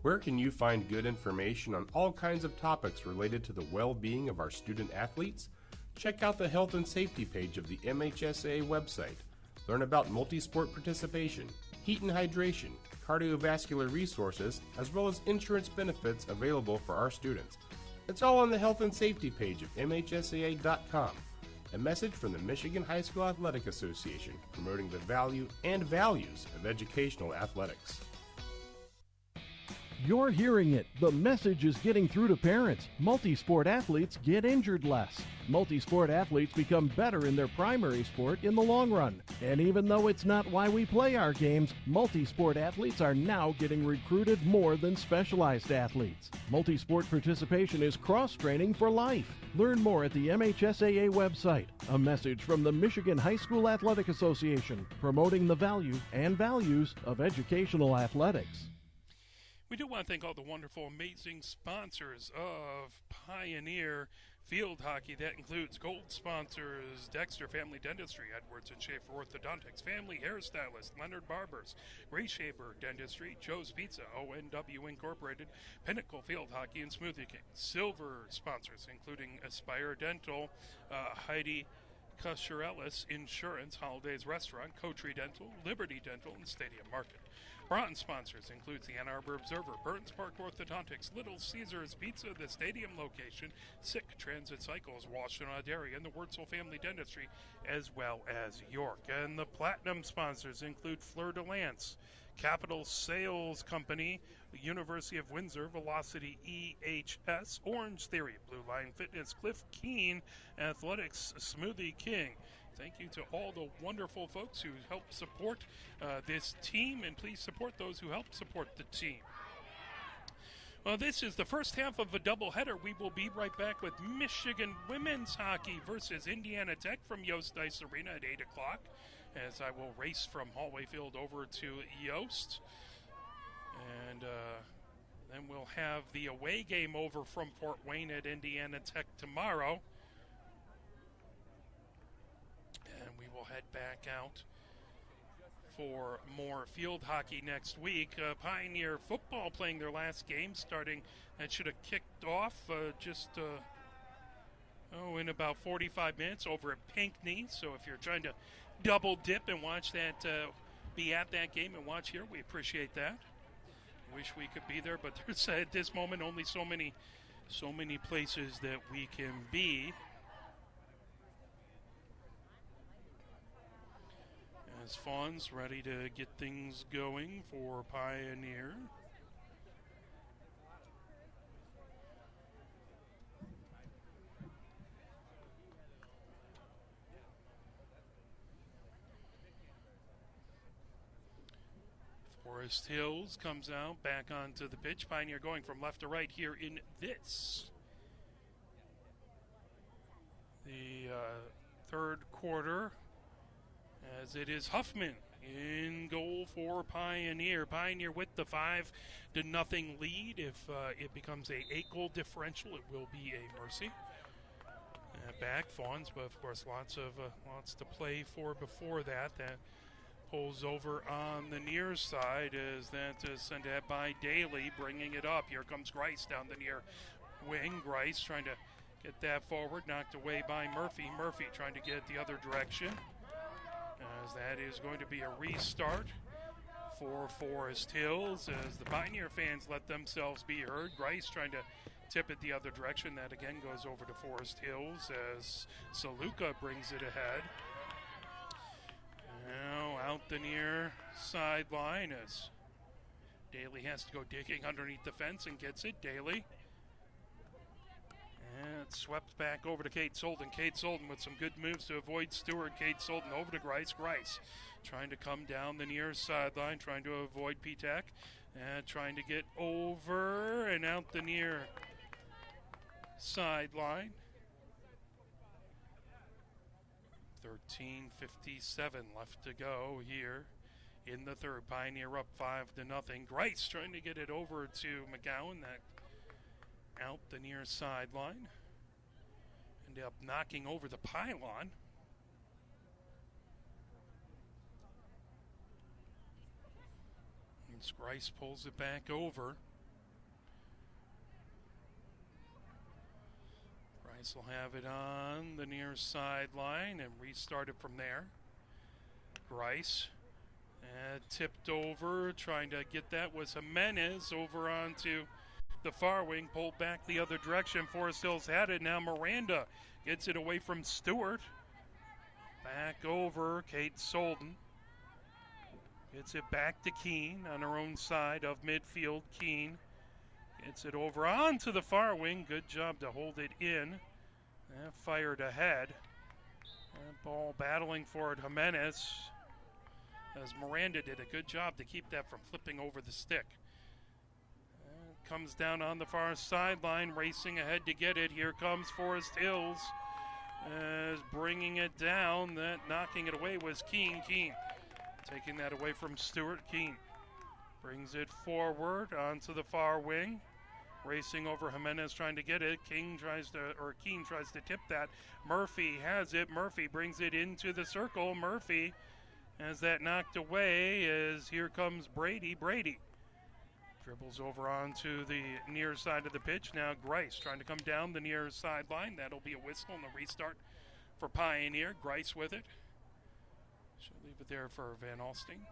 Where can you find good information on all kinds of topics related to the well-being of our student athletes? Check out the health and safety page of the MHSAA website. Learn about multi-sport participation, heat and hydration, cardiovascular resources, as well as insurance benefits available for our students. It's all on the health and safety page of MHSAA.com. A message from the Michigan High School Athletic Association promoting the value and values of educational athletics. You're hearing it. The message is getting through to parents. Multi-sport athletes get injured less. Multi-sport athletes become better in their primary sport in the long run. And even though it's not why we play our games, multi-sport athletes are now getting recruited more than specialized athletes. Multi-sport participation is cross-training for life. Learn more at the MHSAA website. A message from the Michigan High School Athletic Association promoting the value and values of educational athletics. We do want to thank all the wonderful, amazing sponsors of Pioneer Field Hockey. That includes gold sponsors Dexter Family Dentistry, Edwards and Schaefer Orthodontics, Family Hairstylist, Leonard Barbers, Ray Shaver Dentistry, Joe's Pizza, ONW Incorporated, Pinnacle Field Hockey, and Smoothie King. Silver sponsors including Aspire Dental, Heidi Cusherellis Insurance, Holidays Restaurant, Cotree Dental, Liberty Dental, and Stadium Market. Bronze sponsors includes the Ann Arbor Observer, Burns Park Orthodontics, Little Caesars Pizza, the Stadium location, Sick Transit Cycles, Washtenaw Dairy, and the Wurzel Family Dentistry, as well as York. And the Platinum sponsors include Fleur de Lance, Capital Sales Company, University of Windsor, Velocity EHS, Orange Theory, Blue Line Fitness, Cliff Keen Athletics, Smoothie King. Thank you to all the wonderful folks who help support this team, and please support those who help support the team. Well, this is the first half of a doubleheader. We will be right back with Michigan women's hockey versus Indiana Tech from Yost Ice Arena at 8 o'clock, as I will race from Hollway Field over to Yost. And then we'll have the away game over from Fort Wayne at Indiana Tech tomorrow. And we will head back out for more field hockey next week. Pioneer football playing their last game, starting, that should have kicked off in about 45 minutes over at Pinckney. So if you're trying to double dip and watch that, be at that game and watch here, we appreciate that. Wish we could be there, but there's at this moment only so many places that we can be. As Fawn's ready to get things going for Pioneer. Forest Hills comes out back onto the pitch. Pioneer going from left to right here in this. The third quarter, as it is Huffman in goal for Pioneer. Pioneer with the 5-0 lead. If it becomes a 8-goal differential, it will be a mercy. Back Fawns, but of course lots to play for before that. That Pulls over on the near side as that is sent ahead by Daly, bringing it up. Here comes Grice down the near wing. Grice trying to get that forward, knocked away by Murphy. Murphy trying to get it the other direction, as that is going to be a restart for Forest Hills as the Pioneer fans let themselves be heard. Grice trying to tip it the other direction. That again goes over to Forest Hills as Saluka brings it ahead. Now out the near sideline as Daly has to go digging underneath the fence and gets it. Daly. And it's swept back over to Kate Solden. Kate Solden with some good moves to avoid Stewart. Kate Solden over to Grice. Grice trying to come down the near sideline, trying to avoid P-Tac. And trying to get over and out the near sideline. 13:57 left to go here in the third. Pioneer up 5-0. Grice trying to get it over to McGowan. That out the near sideline. Ended up knocking over the pylon. And Grice pulls it back over. Grice will have it on the near sideline and restart it from there. Grice tipped over, trying to get that was Jimenez over onto the far wing, pulled back the other direction. Forest Hills had it. Now Miranda gets it away from Stewart. Back over, Kate Solden. Gets it back to Keene on her own side of midfield. Keene gets it over onto the far wing. Good job to hold it in. Fired ahead. That ball battling for it, Jimenez. As Miranda did a good job to keep that from flipping over the stick. Comes down on the far sideline, racing ahead to get it. Here comes Forest Hills, as bringing it down. That knocking it away was Keene. Keene taking that away from Stewart. Keene brings it forward onto the far wing, racing over Jimenez, trying to get it. Keene tries to tip that. Murphy has it. Murphy brings it into the circle. Murphy has that knocked away. As here comes Brady. Brady dribbles over onto the near side of the pitch. Now Grice trying to come down the near sideline. That'll be a whistle and a restart for Pioneer. Grice with it. She'll leave it there for Van Alstine.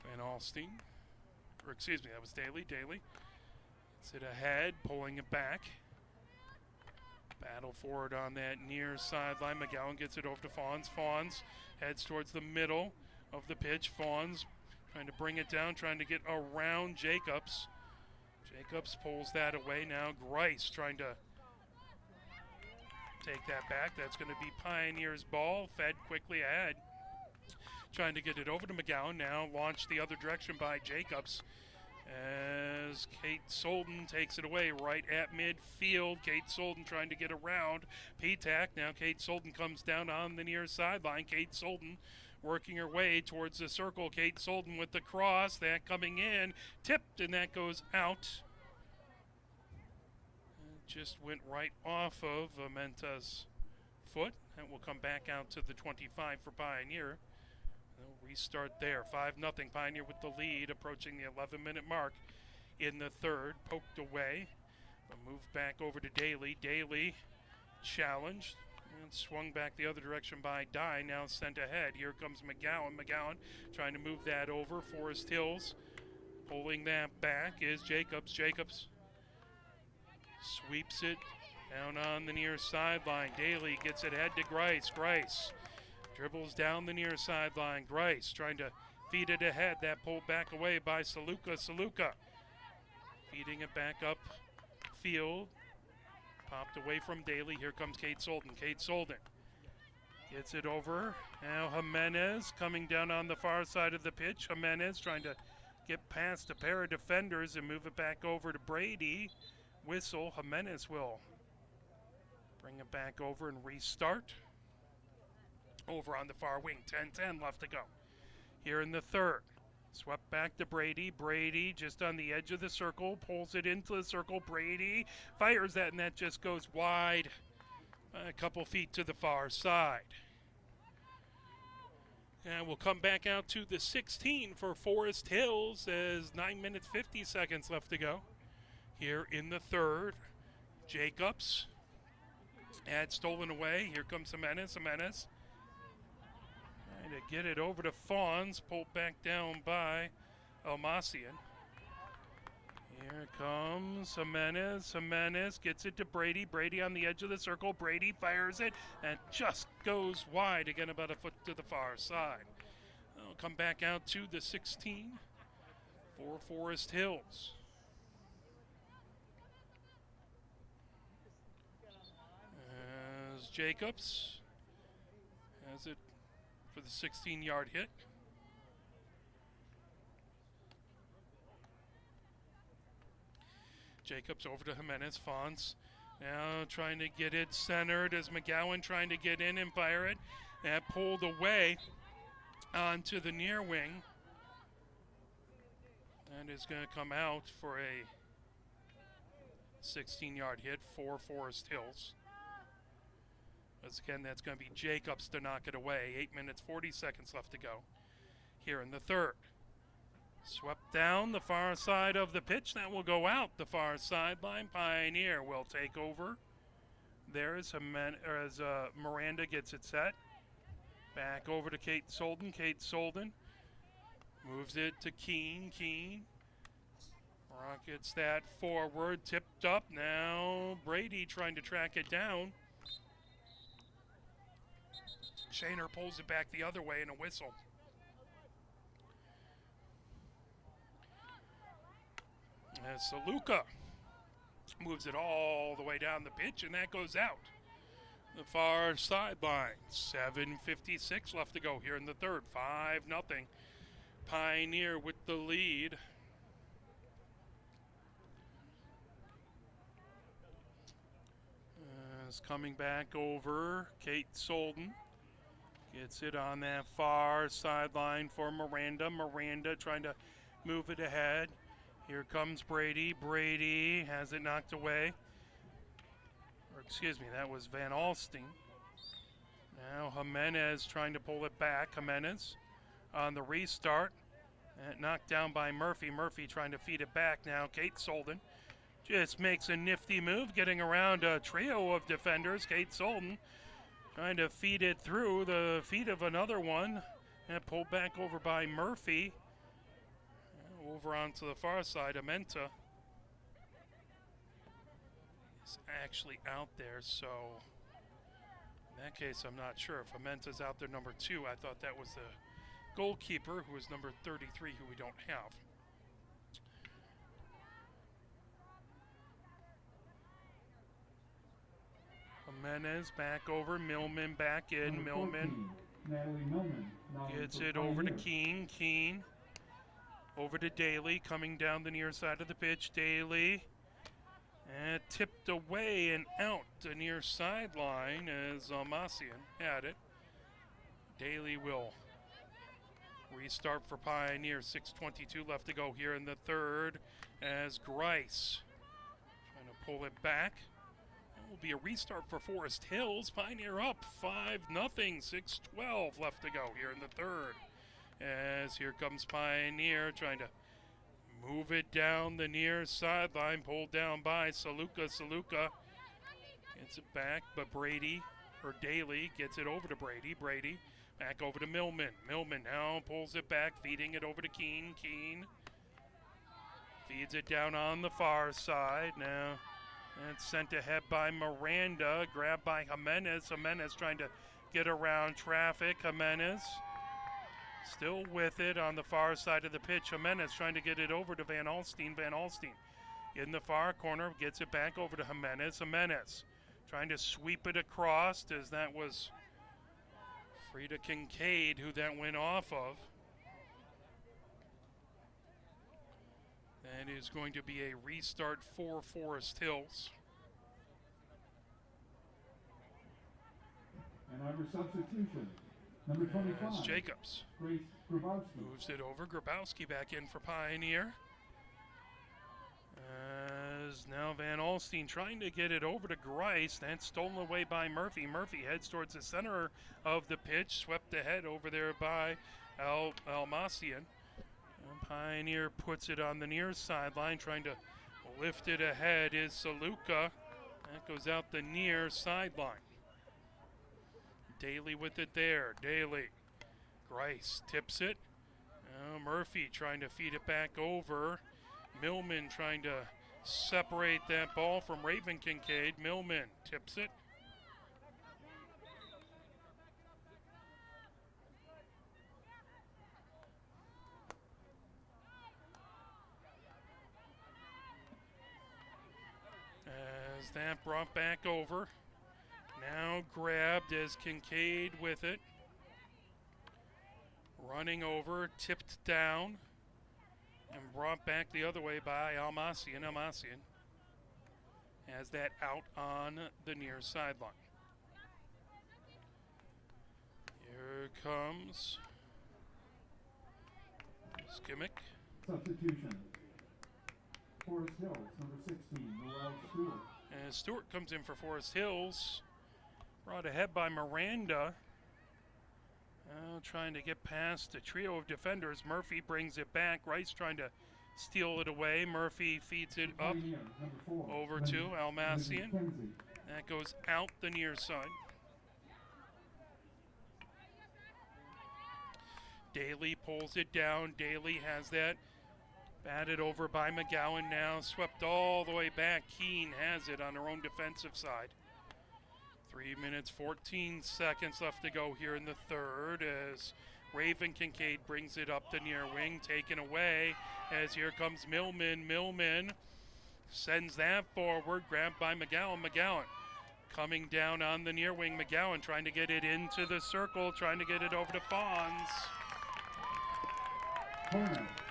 Van Alstine. Or excuse me, that was Daly. Daly gets it ahead, pulling it back. Battle forward on that near sideline. McGowan gets it over to Fawns. Fawns heads towards the middle of the pitch. Fawns trying to bring it down, trying to get around Jacobs. Jacobs pulls that away. Now Grice trying to take that back. That's going to be Pioneer's ball. Fed quickly ahead. Trying to get it over to McGowan. Now launched the other direction by Jacobs. As Kate Solden takes it away right at midfield. Kate Solden trying to get around P-Tac. Now Kate Solden comes down on the near sideline. Kate Solden working her way towards the circle. Kate Solden with the cross. That coming in. Tipped, and that goes out. It just went right off of Amenta's foot. That will come back out to the 25 for Pioneer. They'll restart there. 5-0. Pioneer with the lead, approaching the 11-minute mark in the third. Poked away, but moved back over to Daly. Daly challenged and swung back the other direction by Dye. Now sent ahead. Here comes McGowan. McGowan trying to move that over. Forest Hills pulling that back is Jacobs. Jacobs sweeps it down on the near sideline. Daly gets it ahead to Grice. Grice dribbles down the near sideline. Grice trying to feed it ahead. That pulled back away by Saluka. Saluka feeding it back up field. Popped away from Daly. Here comes Kate Solden. Kate Solden gets it over. Now Jimenez coming down on the far side of the pitch. Jimenez trying to get past a pair of defenders and move it back over to Brady. Whistle. Jimenez will bring it back over and restart. Over on the far wing. 10-10 left to go here in the third. Swept back to Brady. Brady just on the edge of the circle. Pulls it into the circle. Brady fires that, and that just goes wide a couple feet to the far side. And we'll come back out to the 16 for Forest Hills as 9 minutes 50 seconds left to go. Here in the third, Jacobs had stolen away. Here comes Jimenez. Jimenez trying to get it over to Fawns, pulled back down by Almacian. Here comes Jimenez. Jimenez gets it to Brady. Brady on the edge of the circle. Brady fires it and just goes wide again, about a foot to the far side. I'll come back out to the 16 for Forest Hills. As Jacobs has it for the 16-yard hit. Jacobs over to Jimenez. Fawns now trying to get it centered as McGowan trying to get in and fire it. That pulled away onto the near wing. And is going to come out for a 16-yard hit for Forest Hills. As again, that's going to be Jacobs to knock it away. 8 minutes, 40 seconds left to go here in the third. Swept down the far side of the pitch. That will go out the far sideline. Pioneer will take over. There's as Miranda gets it set. Back over to Kate Solden. Kate Solden moves it to Keene. Keene rockets that forward. Tipped up. Now Brady trying to track it down. Shaner pulls it back the other way in a whistle. As Saluka moves it all the way down the pitch, and that goes out the far sideline. 7:56 left to go here in the third. 5-0. Pioneer with the lead. As coming back over, Kate Solden gets it on that far sideline for Miranda. Miranda trying to move it ahead. Here comes Brady. Brady has it knocked away. Or excuse me, that was Van Alstine. Now Jimenez trying to pull it back. Jimenez on the restart. And knocked down by Murphy. Murphy trying to feed it back now. Kate Solden just makes a nifty move, getting around a trio of defenders. Kate Solden trying to feed it through the feet of another one. And pulled back over by Murphy. Over onto the far side, Amenta is actually out there, so in that case, I'm not sure. If Amenta's out there, number 2, I thought that was the goalkeeper, who is number 33, who we don't have. Jimenez back over, Millman back in, Millman gets it over to Keene. Keene over to Daly, coming down the near side of the pitch. Daly and tipped away and out the near sideline as Almacian had it. Daly will restart for Pioneer. 6:22 left to go here in the third as Grice trying to pull it back. That will be a restart for Forest Hills. Pioneer up 5-0. 6:12 left to go here in the third. As here comes Pioneer trying to move it down the near sideline, pulled down by Saluka. Saluka gets it back, but Daly gets it over to Brady. Brady back over to Millman. Millman now pulls it back, feeding it over to Keene. Keene feeds it down on the far side. Now it's sent ahead by Miranda, grabbed by Jimenez. Jimenez trying to get around traffic. Jimenez still with it on the far side of the pitch. Jimenez trying to get it over to Van Alstine. Van Alstine in the far corner gets it back over to Jimenez. Jimenez trying to sweep it across as that was Frida Kincaid who that went off of. That is going to be a restart for Forest Hills. And under substitution, number 25. As Jacobs Grace Grabowski. moves it over. Grabowski back in for Pioneer. As now Van Alstine trying to get it over to Grice. That's stolen away by Murphy. Murphy heads towards the center of the pitch. Swept ahead over there by Almacian. Pioneer puts it on the near sideline. Trying to lift it ahead is Saluka. That goes out the near sideline. Daly with it there. Daly. Grice tips it. Murphy trying to feed it back over. Millman trying to separate that ball from Raven Kincaid. Millman tips it. As that brought back over. Now grabbed as Kincaid with it. Running over, tipped down, and brought back the other way by Almacian. Almacian has that out on the near sideline. Here comes Skimmick. Substitution. Forest Hills, number 16, Noel Stewart. And Stewart comes in for Forest Hills. Brought ahead by Miranda. Trying to get past the trio of defenders. Murphy brings it back. Rice trying to steal it away. Murphy feeds it up over to Almacian. That goes out the near side. Daly pulls it down. Daly has that batted over by McGowan now. Swept all the way back. Keene has it on her own defensive side. 3 minutes, 14 seconds left to go here in the third as Raven Kincaid brings it up the near wing, taken away as here comes Millman. Millman sends that forward, grabbed by McGowan. McGowan coming down on the near wing. McGowan trying to get it into the circle, trying to get it over to Fawns.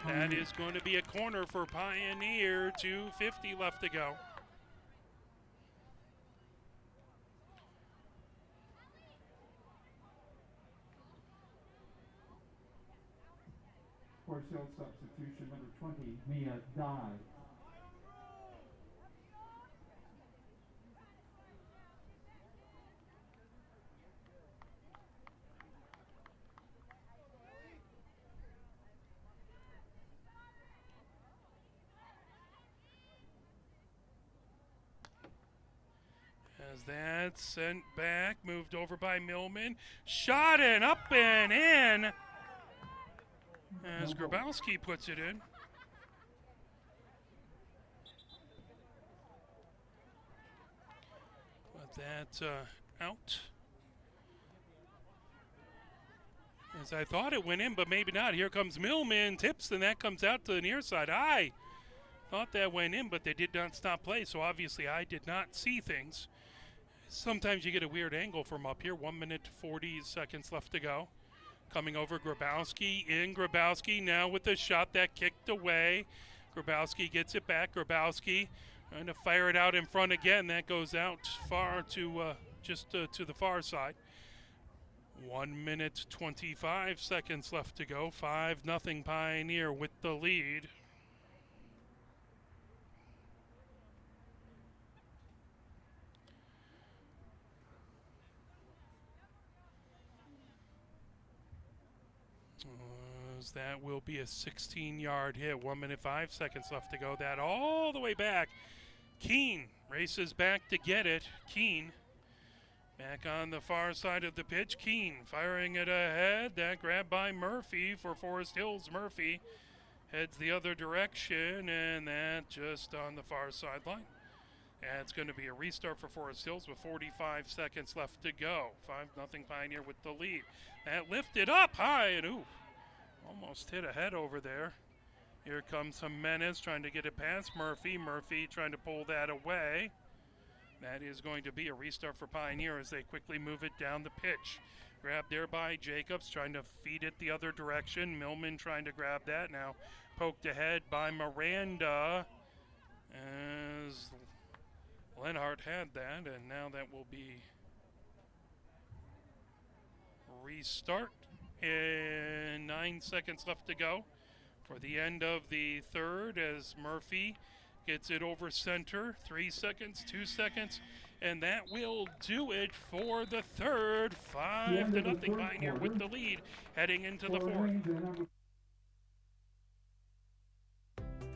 That is going to be a corner for Pioneer. 2:50 left to go. Forest Hills substitution, number 20, Mia Dye. As that sent back, moved over by Millman. Shot and up and in. As Grabowski puts it in. But that out. As I thought it went in, but maybe not. Here comes Millman, tips, and that comes out to the near side. I thought that went in, but they did not stop play, so obviously I did not see things. Sometimes you get a weird angle from up here. 1 minute, 40 seconds left to go. Coming over, Grabowski in. Grabowski now with the shot that kicked away. Grabowski gets it back. Grabowski trying to fire it out in front again. That goes out far to just to the far side. 1 minute, 25 seconds left to go. 5-0 Pioneer with the lead. That will be a 16-yard hit. 1 minute, 5 seconds left to go. That all the way back. Keene races back to get it. Keene back on the far side of the pitch. Keene firing it ahead. That grab by Murphy for Forest Hills. Murphy heads the other direction, and that just on the far sideline. And it's going to be a restart for Forest Hills with 45 seconds left to go. 5-0 Pioneer with the lead. That lifted up high, and ooh. Almost hit a head over there. Here comes Jimenez trying to get it past Murphy. Murphy trying to pull that away. That is going to be a restart for Pioneer as they quickly move it down the pitch. Grabbed there by Jacobs, trying to feed it the other direction. Millman trying to grab that now. Poked ahead by Miranda as Lenhart had that, and now that will be restart. And 9 seconds left to go for the end of the third as Murphy Gets it over center. 3 seconds, 2 seconds. And that will do it for the third. 5-0 Pioneer with the lead heading into the fourth.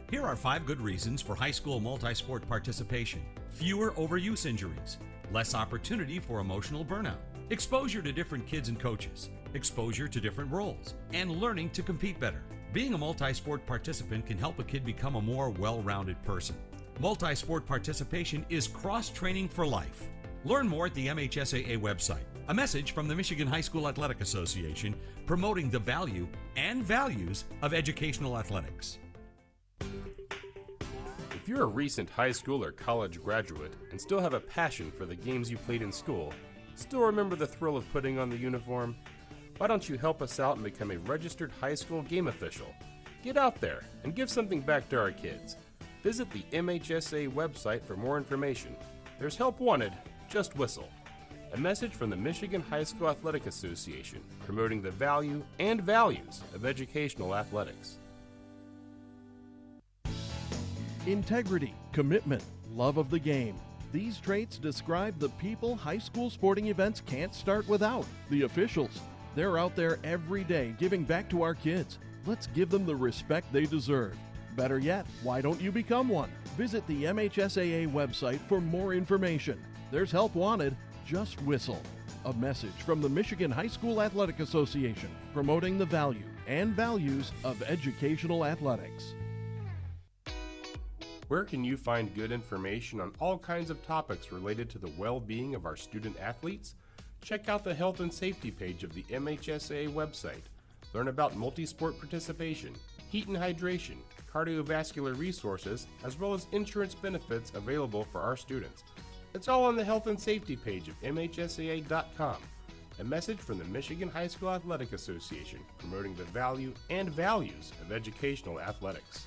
Here are 5 good reasons for high school multi-sport participation. Fewer overuse injuries, less opportunity for emotional burnout, exposure to different kids and coaches, exposure to different roles, and learning to compete better. Being a multi-sport participant can help a kid become a more well-rounded person. Multi-sport participation is cross-training for life. Learn more at the MHSAA website. A message from the Michigan High School Athletic Association promoting the value and values of educational athletics. If you're a recent high school or college graduate and still have a passion for the games you played in school, still remember the thrill of putting on the uniform, why don't you help us out and become a registered high school game official? Get out there and give something back to our kids. Visit the MHSA website for more information. There's help wanted, just whistle. A message from the Michigan High School Athletic Association promoting the value and values of educational athletics. Integrity, commitment, love of the game. These traits describe the people high school sporting events can't start without. The officials. They're out there every day giving back to our kids. Let's give them the respect they deserve. Better yet, why don't you become one? Visit the MHSAA website for more information. There's help wanted, just whistle. A message from the Michigan High School Athletic Association promoting the value and values of educational athletics. Where can you find good information on all kinds of topics related to the well-being of our student athletes? Check out the health and safety page of the MHSAA website. Learn about multi-sport participation, heat and hydration, cardiovascular resources, as well as insurance benefits available for our students. It's all on the health and safety page of MHSAA.com. A message from the Michigan High School Athletic Association promoting the value and values of educational athletics.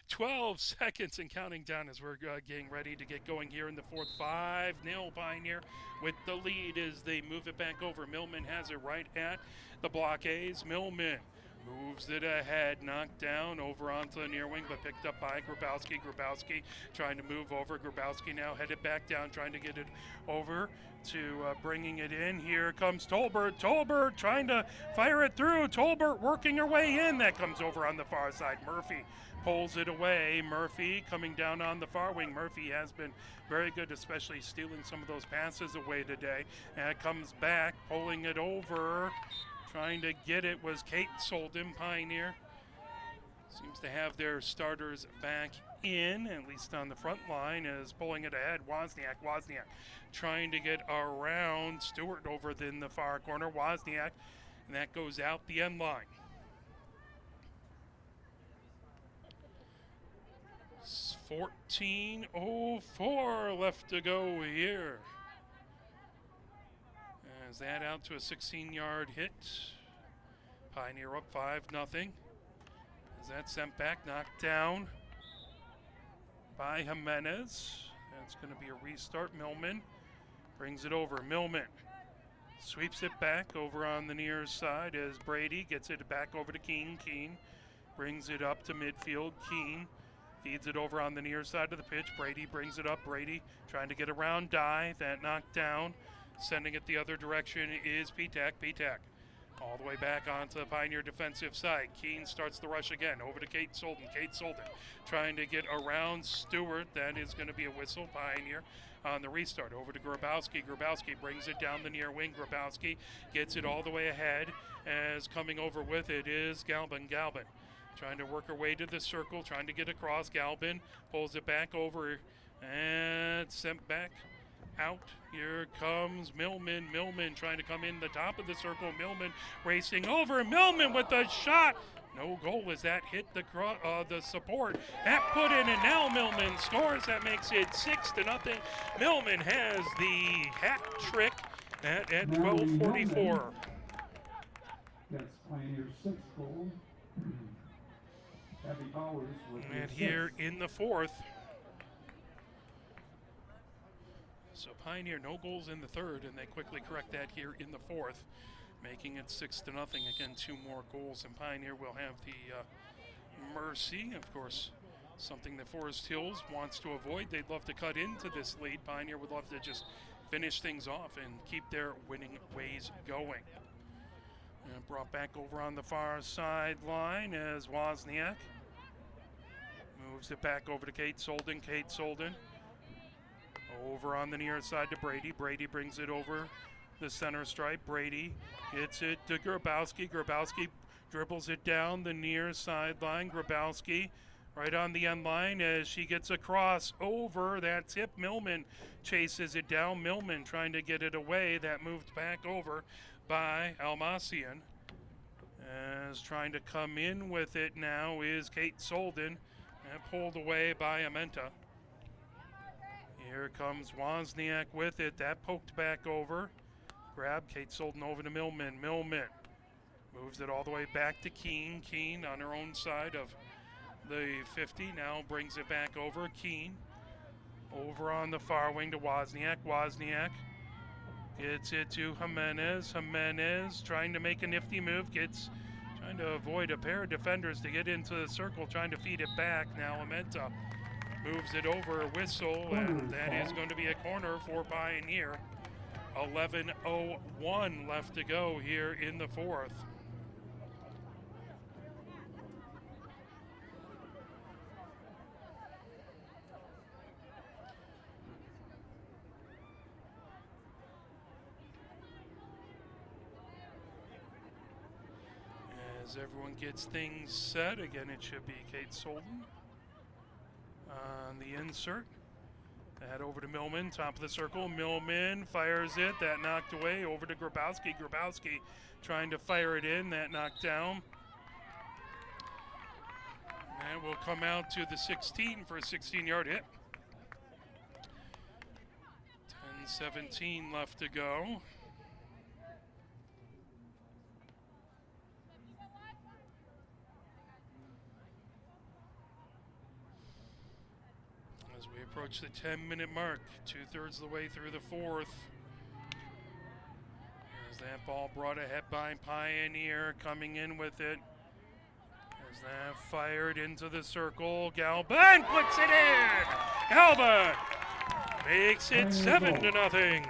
12 seconds and counting down as we're getting ready to get going here in the fourth. 5-0 Pioneer with the lead as they move it back over. Millman has it right at the blockades. Millman moves it ahead, knocked down over onto the near wing, but picked up by Grabowski. Grabowski trying to move over. Grabowski now headed back down, trying to get it over to bringing it in. Here comes Tolbert. Tolbert trying to fire it through. Tolbert working her way in. That comes over on the far side. Murphy pulls it away. Murphy coming down on the far wing. Murphy has been very good, especially stealing some of those passes away today. And it comes back, pulling it over. Trying to get it was Kate Solden. Pioneer seems to have their starters back in, at least on the front line, is pulling it ahead. Wozniak trying to get around Stewart over in the far corner. Wozniak, and that goes out the end line. 14:04 left to go here. As that out to a 16-yard hit. Pioneer up 5-0. As that sent back, knocked down by Jimenez. That's going to be a restart. Millman brings it over. Millman sweeps it back over on the near side as Brady gets it back over to Keene. Keene brings it up to midfield. Keene feeds it over on the near side of the pitch. Brady brings it up. Brady trying to get around Dye. That knocked down. Sending it the other direction is Petak. Petak all the way back onto the Pioneer defensive side. Keene starts the rush again over to Kate Solden. Kate Solden trying to get around Stewart. That is going to be a whistle. Pioneer on the restart over to Grabowski. Grabowski brings it down the near wing. Grabowski gets it all the way ahead as coming over with it is Galbin. Galbin trying to work her way to the circle, trying to get across. Galbin pulls it back over and sent back out. Here comes Millman. Millman trying to come in the top of the circle. Millman racing over. Millman with the shot. No goal as that hit the support. That put in, and now Millman scores. That makes it 6-0. Millman has the hat trick at 12:44. That's Pioneer's 6th goal. Abby Bowers with And here in the fourth. So Pioneer no goals in the third, and they quickly correct that here in the fourth, making it 6-0. Again, 2 more goals, and Pioneer will have the mercy. Of course, Something that Forest Hills wants to avoid. They'd love to cut into this lead. Pioneer would love to just finish things off and keep their winning ways going. And brought back over on the far sideline as Wozniak moves it back over to Kate Solden. Kate Solden over on the near side to Brady. Brady brings it over the center stripe. Brady gets it to Grabowski. Grabowski dribbles it down the near sideline. Grabowski right on the end line as she gets across over that tip. Millman chases it down. Millman trying to get it away. That moved back over by Almacian. As trying to come in with it now is Kate Solden, and pulled away by Amenta. Here comes Wozniak with it. That poked back over. Grab Kate Solden over to Millman. Millman moves it all the way back to Keene. Keene on her own side of the 50. Now brings it back over. Keene over on the far wing to Wozniak. Wozniak gets it to Jimenez. Jimenez trying to make a nifty move. Trying to avoid a pair of defenders to get into the circle. Trying to feed it back. Now Amenta moves it over. Whistle. And that is going to be a corner for Pioneer. 11:01 left to go here in the fourth. As everyone gets things set, again it should be Kate Solden on the insert. That over to Millman, top of the circle. Millman fires it. That knocked away. Over to Grabowski. Grabowski trying to fire it in. That knocked down. And will come out to the 16 for a 16-yard hit. 10:17 left to go. As we approach the 10-minute mark, 2/3 of the way through the fourth. As that ball brought ahead by Pioneer, coming in with it. As that fired into the circle, Galban puts it in! Galban makes it 7-0.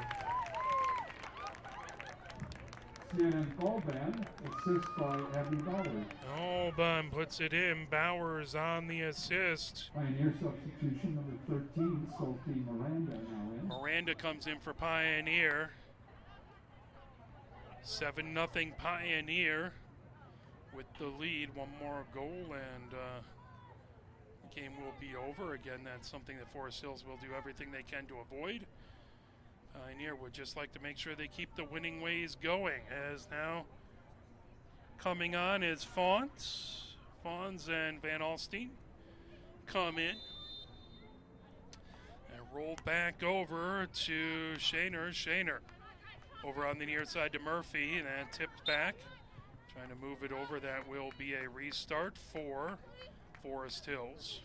CNN Golban, assist by Abby Bowers. Galban puts it in. Bowers on the assist. Pioneer substitution number 13, Sophie Miranda now in. Miranda comes in for Pioneer. 7-0 Pioneer with the lead. One more goal and the game will be over. Again, that's something that Forest Hills will do everything they can to avoid. Pioneer would just like to make sure they keep the winning ways going. As now coming on is Fawns and Van Alstine come in. And roll back over to Shaner. Shaner over on the near side to Murphy, and then tipped back. Trying to move it over. That will be a restart for Forest Hills.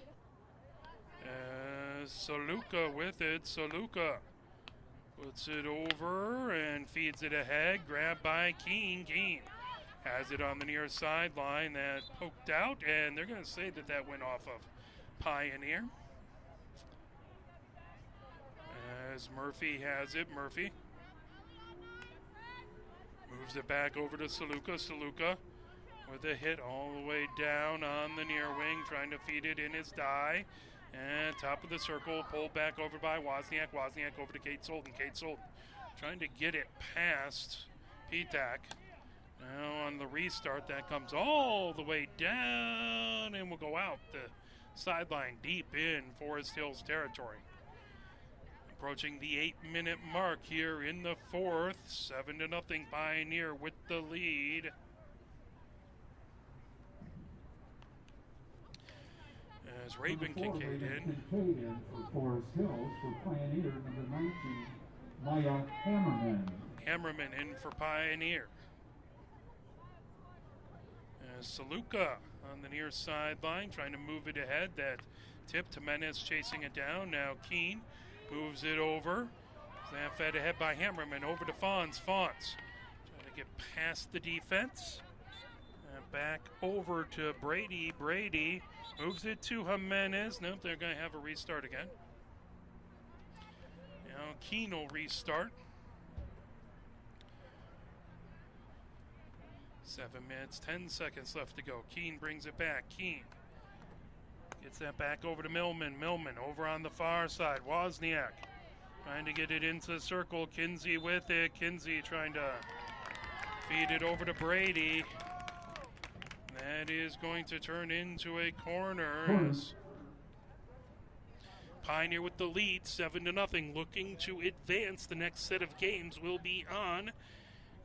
Saluka with it. Saluka puts it over and feeds it ahead. Grabbed by Keene. Keene has it on the near sideline. That poked out, and they're going to say that that went off of Pioneer. As Murphy has it. Murphy moves it back over to Saluka. Saluka with a hit all the way down on the near wing, trying to feed it in his die. And top of the circle, pulled back over by Wozniak. Wozniak over to Kate Solden. Kate Solden trying to get it past Petak. Now on the restart, that comes all the way down and will go out the sideline deep in Forest Hills territory. Approaching the 8-minute mark here in the fourth. 7-0 Pioneer with the lead. As Raven Kincaid in. Kincaid in for Forest Hills for Pioneer, number 19, Maya Hammerman. Hammerman in for Pioneer. As Saluka on the near sideline, trying to move it ahead. That tip to Menes chasing it down. Now Keene moves it over. That fed ahead by Hammerman over to Fawns. Fawns trying to get past the defense. And back over to Brady. Brady moves it to Jimenez. Nope, they're going to have a restart again. Now Keene will restart. 7 minutes, 10 seconds left to go. Keene brings it back. Keene gets that back over to Millman. Millman over on the far side. Wozniak trying to get it into the circle. Kinsey with it. Kinsey trying to feed it over to Brady. That is going to turn into a corner. Pioneer with the lead, 7-0, looking to advance. The next set of games will be on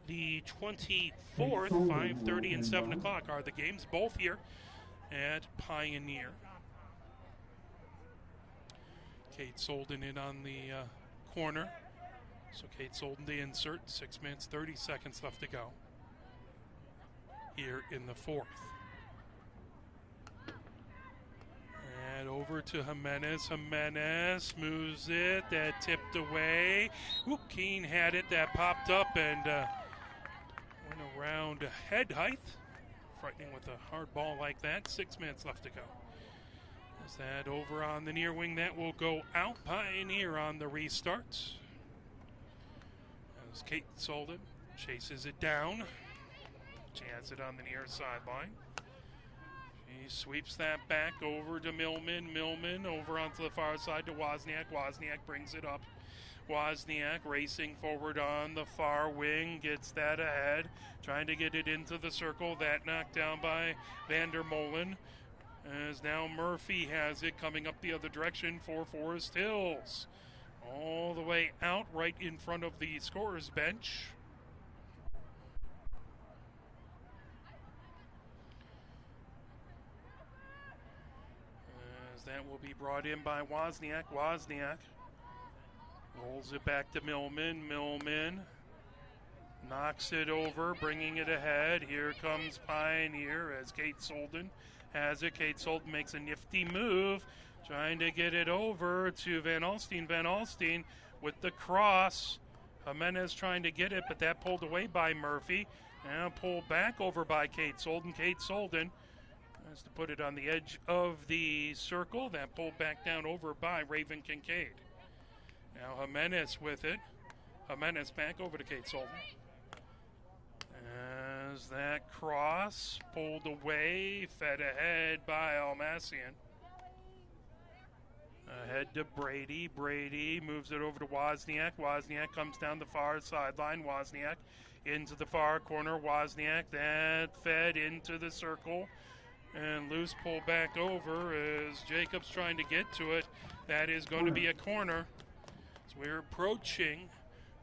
the 24th, 5:30 and 7 o'clock are the games, both here at Pioneer. Kate Solden in on the corner. So Kate Solden to insert, 6 minutes, 30 seconds left to go here in the fourth. And over to Jimenez. Jimenez moves it. That tipped away. Whoop, Keene had it. That popped up and went around head height. Frightening with a hard ball like that. 6 minutes left to go. Is that over on the near wing? That will go out. Pioneer on the restart. As Kate Solden chases it down. She has it on the near sideline. She sweeps that back over to Millman. Millman over onto the far side to Wozniak. Wozniak brings it up. Wozniak racing forward on the far wing. Gets that ahead. Trying to get it into the circle. That knocked down by Vandermolen. As now Murphy has it coming up the other direction for Forest Hills. All the way out right in front of the scorer's bench. As that will be brought in by Wozniak. Wozniak rolls it back to Millman. Millman knocks it over, bringing it ahead. Here comes Pioneer as Kate Solden has it. Kate Solden makes a nifty move, trying to get it over to Van Alstine. Van Alstine with the cross. Jimenez trying to get it, but that pulled away by Murphy. Now pulled back over by Kate Solden. Kate Solden has to put it on the edge of the circle. That pulled back down over by Raven Kincaid. Now Jimenez with it. Jimenez back over to Kate Solden. As that cross pulled away, fed ahead by Almassian. Ahead to Brady. Brady moves it over to Wozniak. Wozniak comes down the far sideline. Wozniak into the far corner. Wozniak, that fed into the circle. And loose pull back over as Jacobs trying to get to it. That is going to be a corner. So we're approaching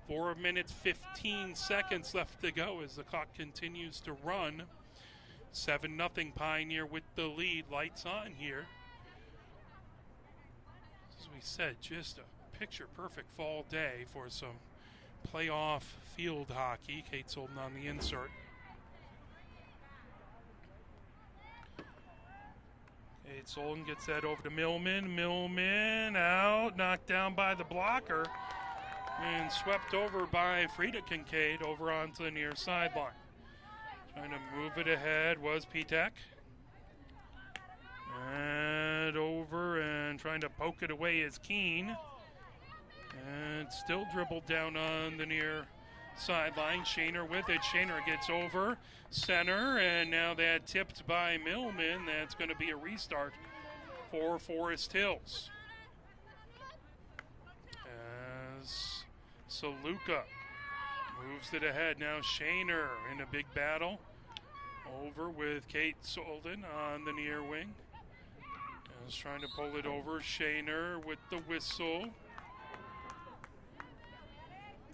4 minutes, 15 seconds left to go as the clock continues to run. 7-0 Pioneer with the lead. Lights on here. As we said, just a picture-perfect fall day for some playoff field hockey. Kate Solden on the insert. Kate Solden gets that over to Millman. Millman out, knocked down by the blocker. And swept over by Frida Kincaid over onto the near sideline. Trying to move it ahead was Pitek. And over and trying to poke it away is Keene. And still dribbled down on the near sideline. Shaner with it. Shaner gets over center. And now that tipped by Millman. That's going to be a restart for Forest Hills. As Saluka moves it ahead. Now Shaner in a big battle. Over with Kate Solden on the near wing. Is trying to pull it over. Shaner with the whistle.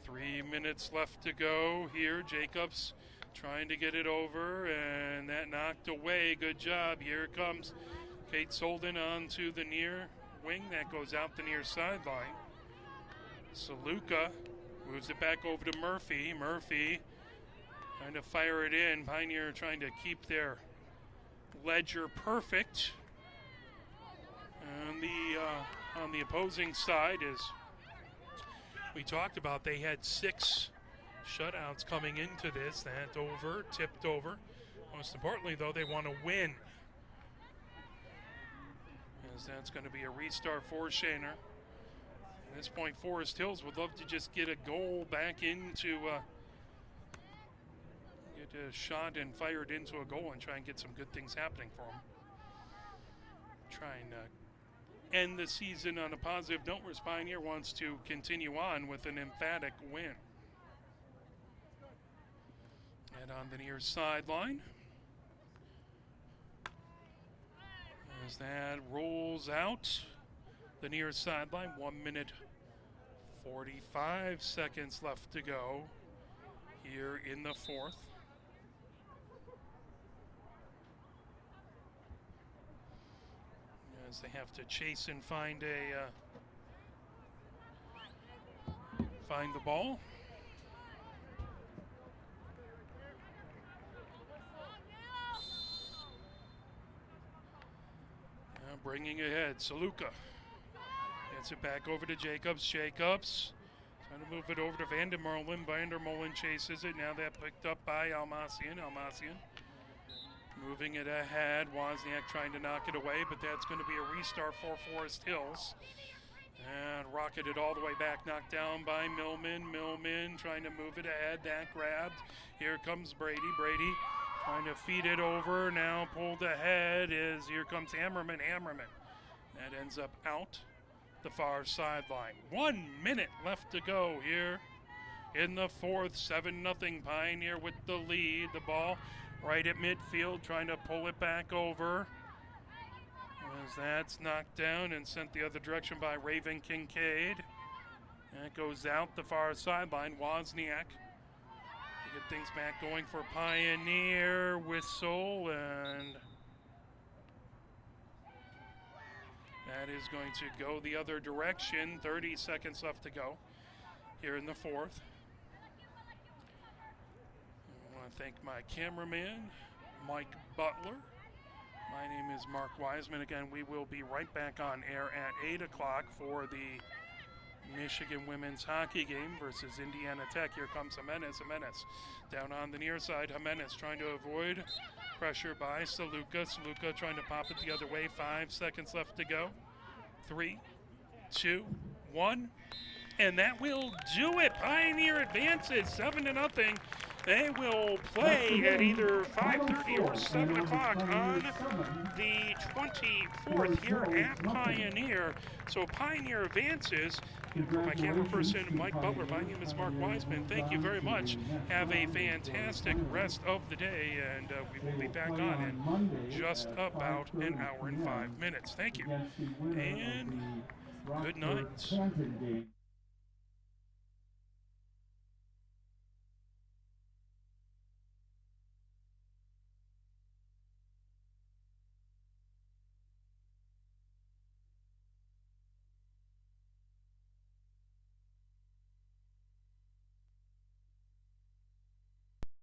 3 minutes left to go here. Jacobs trying to get it over, and that knocked away. Good job. Here comes Kate Solden onto the near wing. That goes out the near sideline. Saluka moves it back over to Murphy. Murphy trying to fire it in. Pioneer trying to keep their ledger perfect. And on the opposing side, as we talked about, they had 6 shutouts coming into this. That over, tipped over. Most importantly, though, they want to win. As that's going to be a restart for Shaner. At this point, Forest Hills would love to just get a goal back into, get a shot and fired into a goal and try and get some good things happening for them. Try and end the season on a positive note, where Pioneer wants to continue on with an emphatic win. And on the near sideline, as that rolls out the near sideline, 1 minute 45 seconds left to go here in the fourth. As they have to chase and find the ball. Bringing ahead, Saluka. Gets it back over to Jacobs. Jacobs trying to move it over to Vandermolen. Vandermolen chases it. Now that picked up by Almacian. Almacian moving it ahead. Wozniak trying to knock it away, but that's going to be a restart for Forest Hills. And rocketed all the way back, knocked down by Millman. Millman trying to move it ahead. That grabbed. Here comes Brady. Brady trying to feed it over. Now pulled ahead is, here comes Hammerman. Hammerman. That ends up out the far sideline. 1 minute left to go here in the fourth. 7-0 Pioneer with the lead. The ball right at midfield, trying to pull it back over. As that's knocked down and sent the other direction by Raven Kincaid. That goes out the far sideline. Wozniak to get things back going for Pioneer. Whistle, and that is going to go the other direction. 30 seconds left to go here in the fourth. I want to thank my cameraman, Mike Butler. My name is Mark Wiseman. Again, we will be right back on air at 8 o'clock for the Michigan women's hockey game versus Indiana Tech. Here comes Jimenez. Jimenez down on the near side. Jimenez trying to avoid pressure by Saluka. Saluka trying to pop it the other way. 5 seconds left to go. 3, 2, 1. And that will do it. Pioneer advances 7-0. They will play at either 5:30 or 7 o'clock on the 24th here at Pioneer. So Pioneer advances. And for my camera person, Mike Butler, my name is Mark Wiseman. Thank you very much. Have a fantastic rest of the day, and we will be back on in just about an hour and 5 minutes. Thank you, and good night.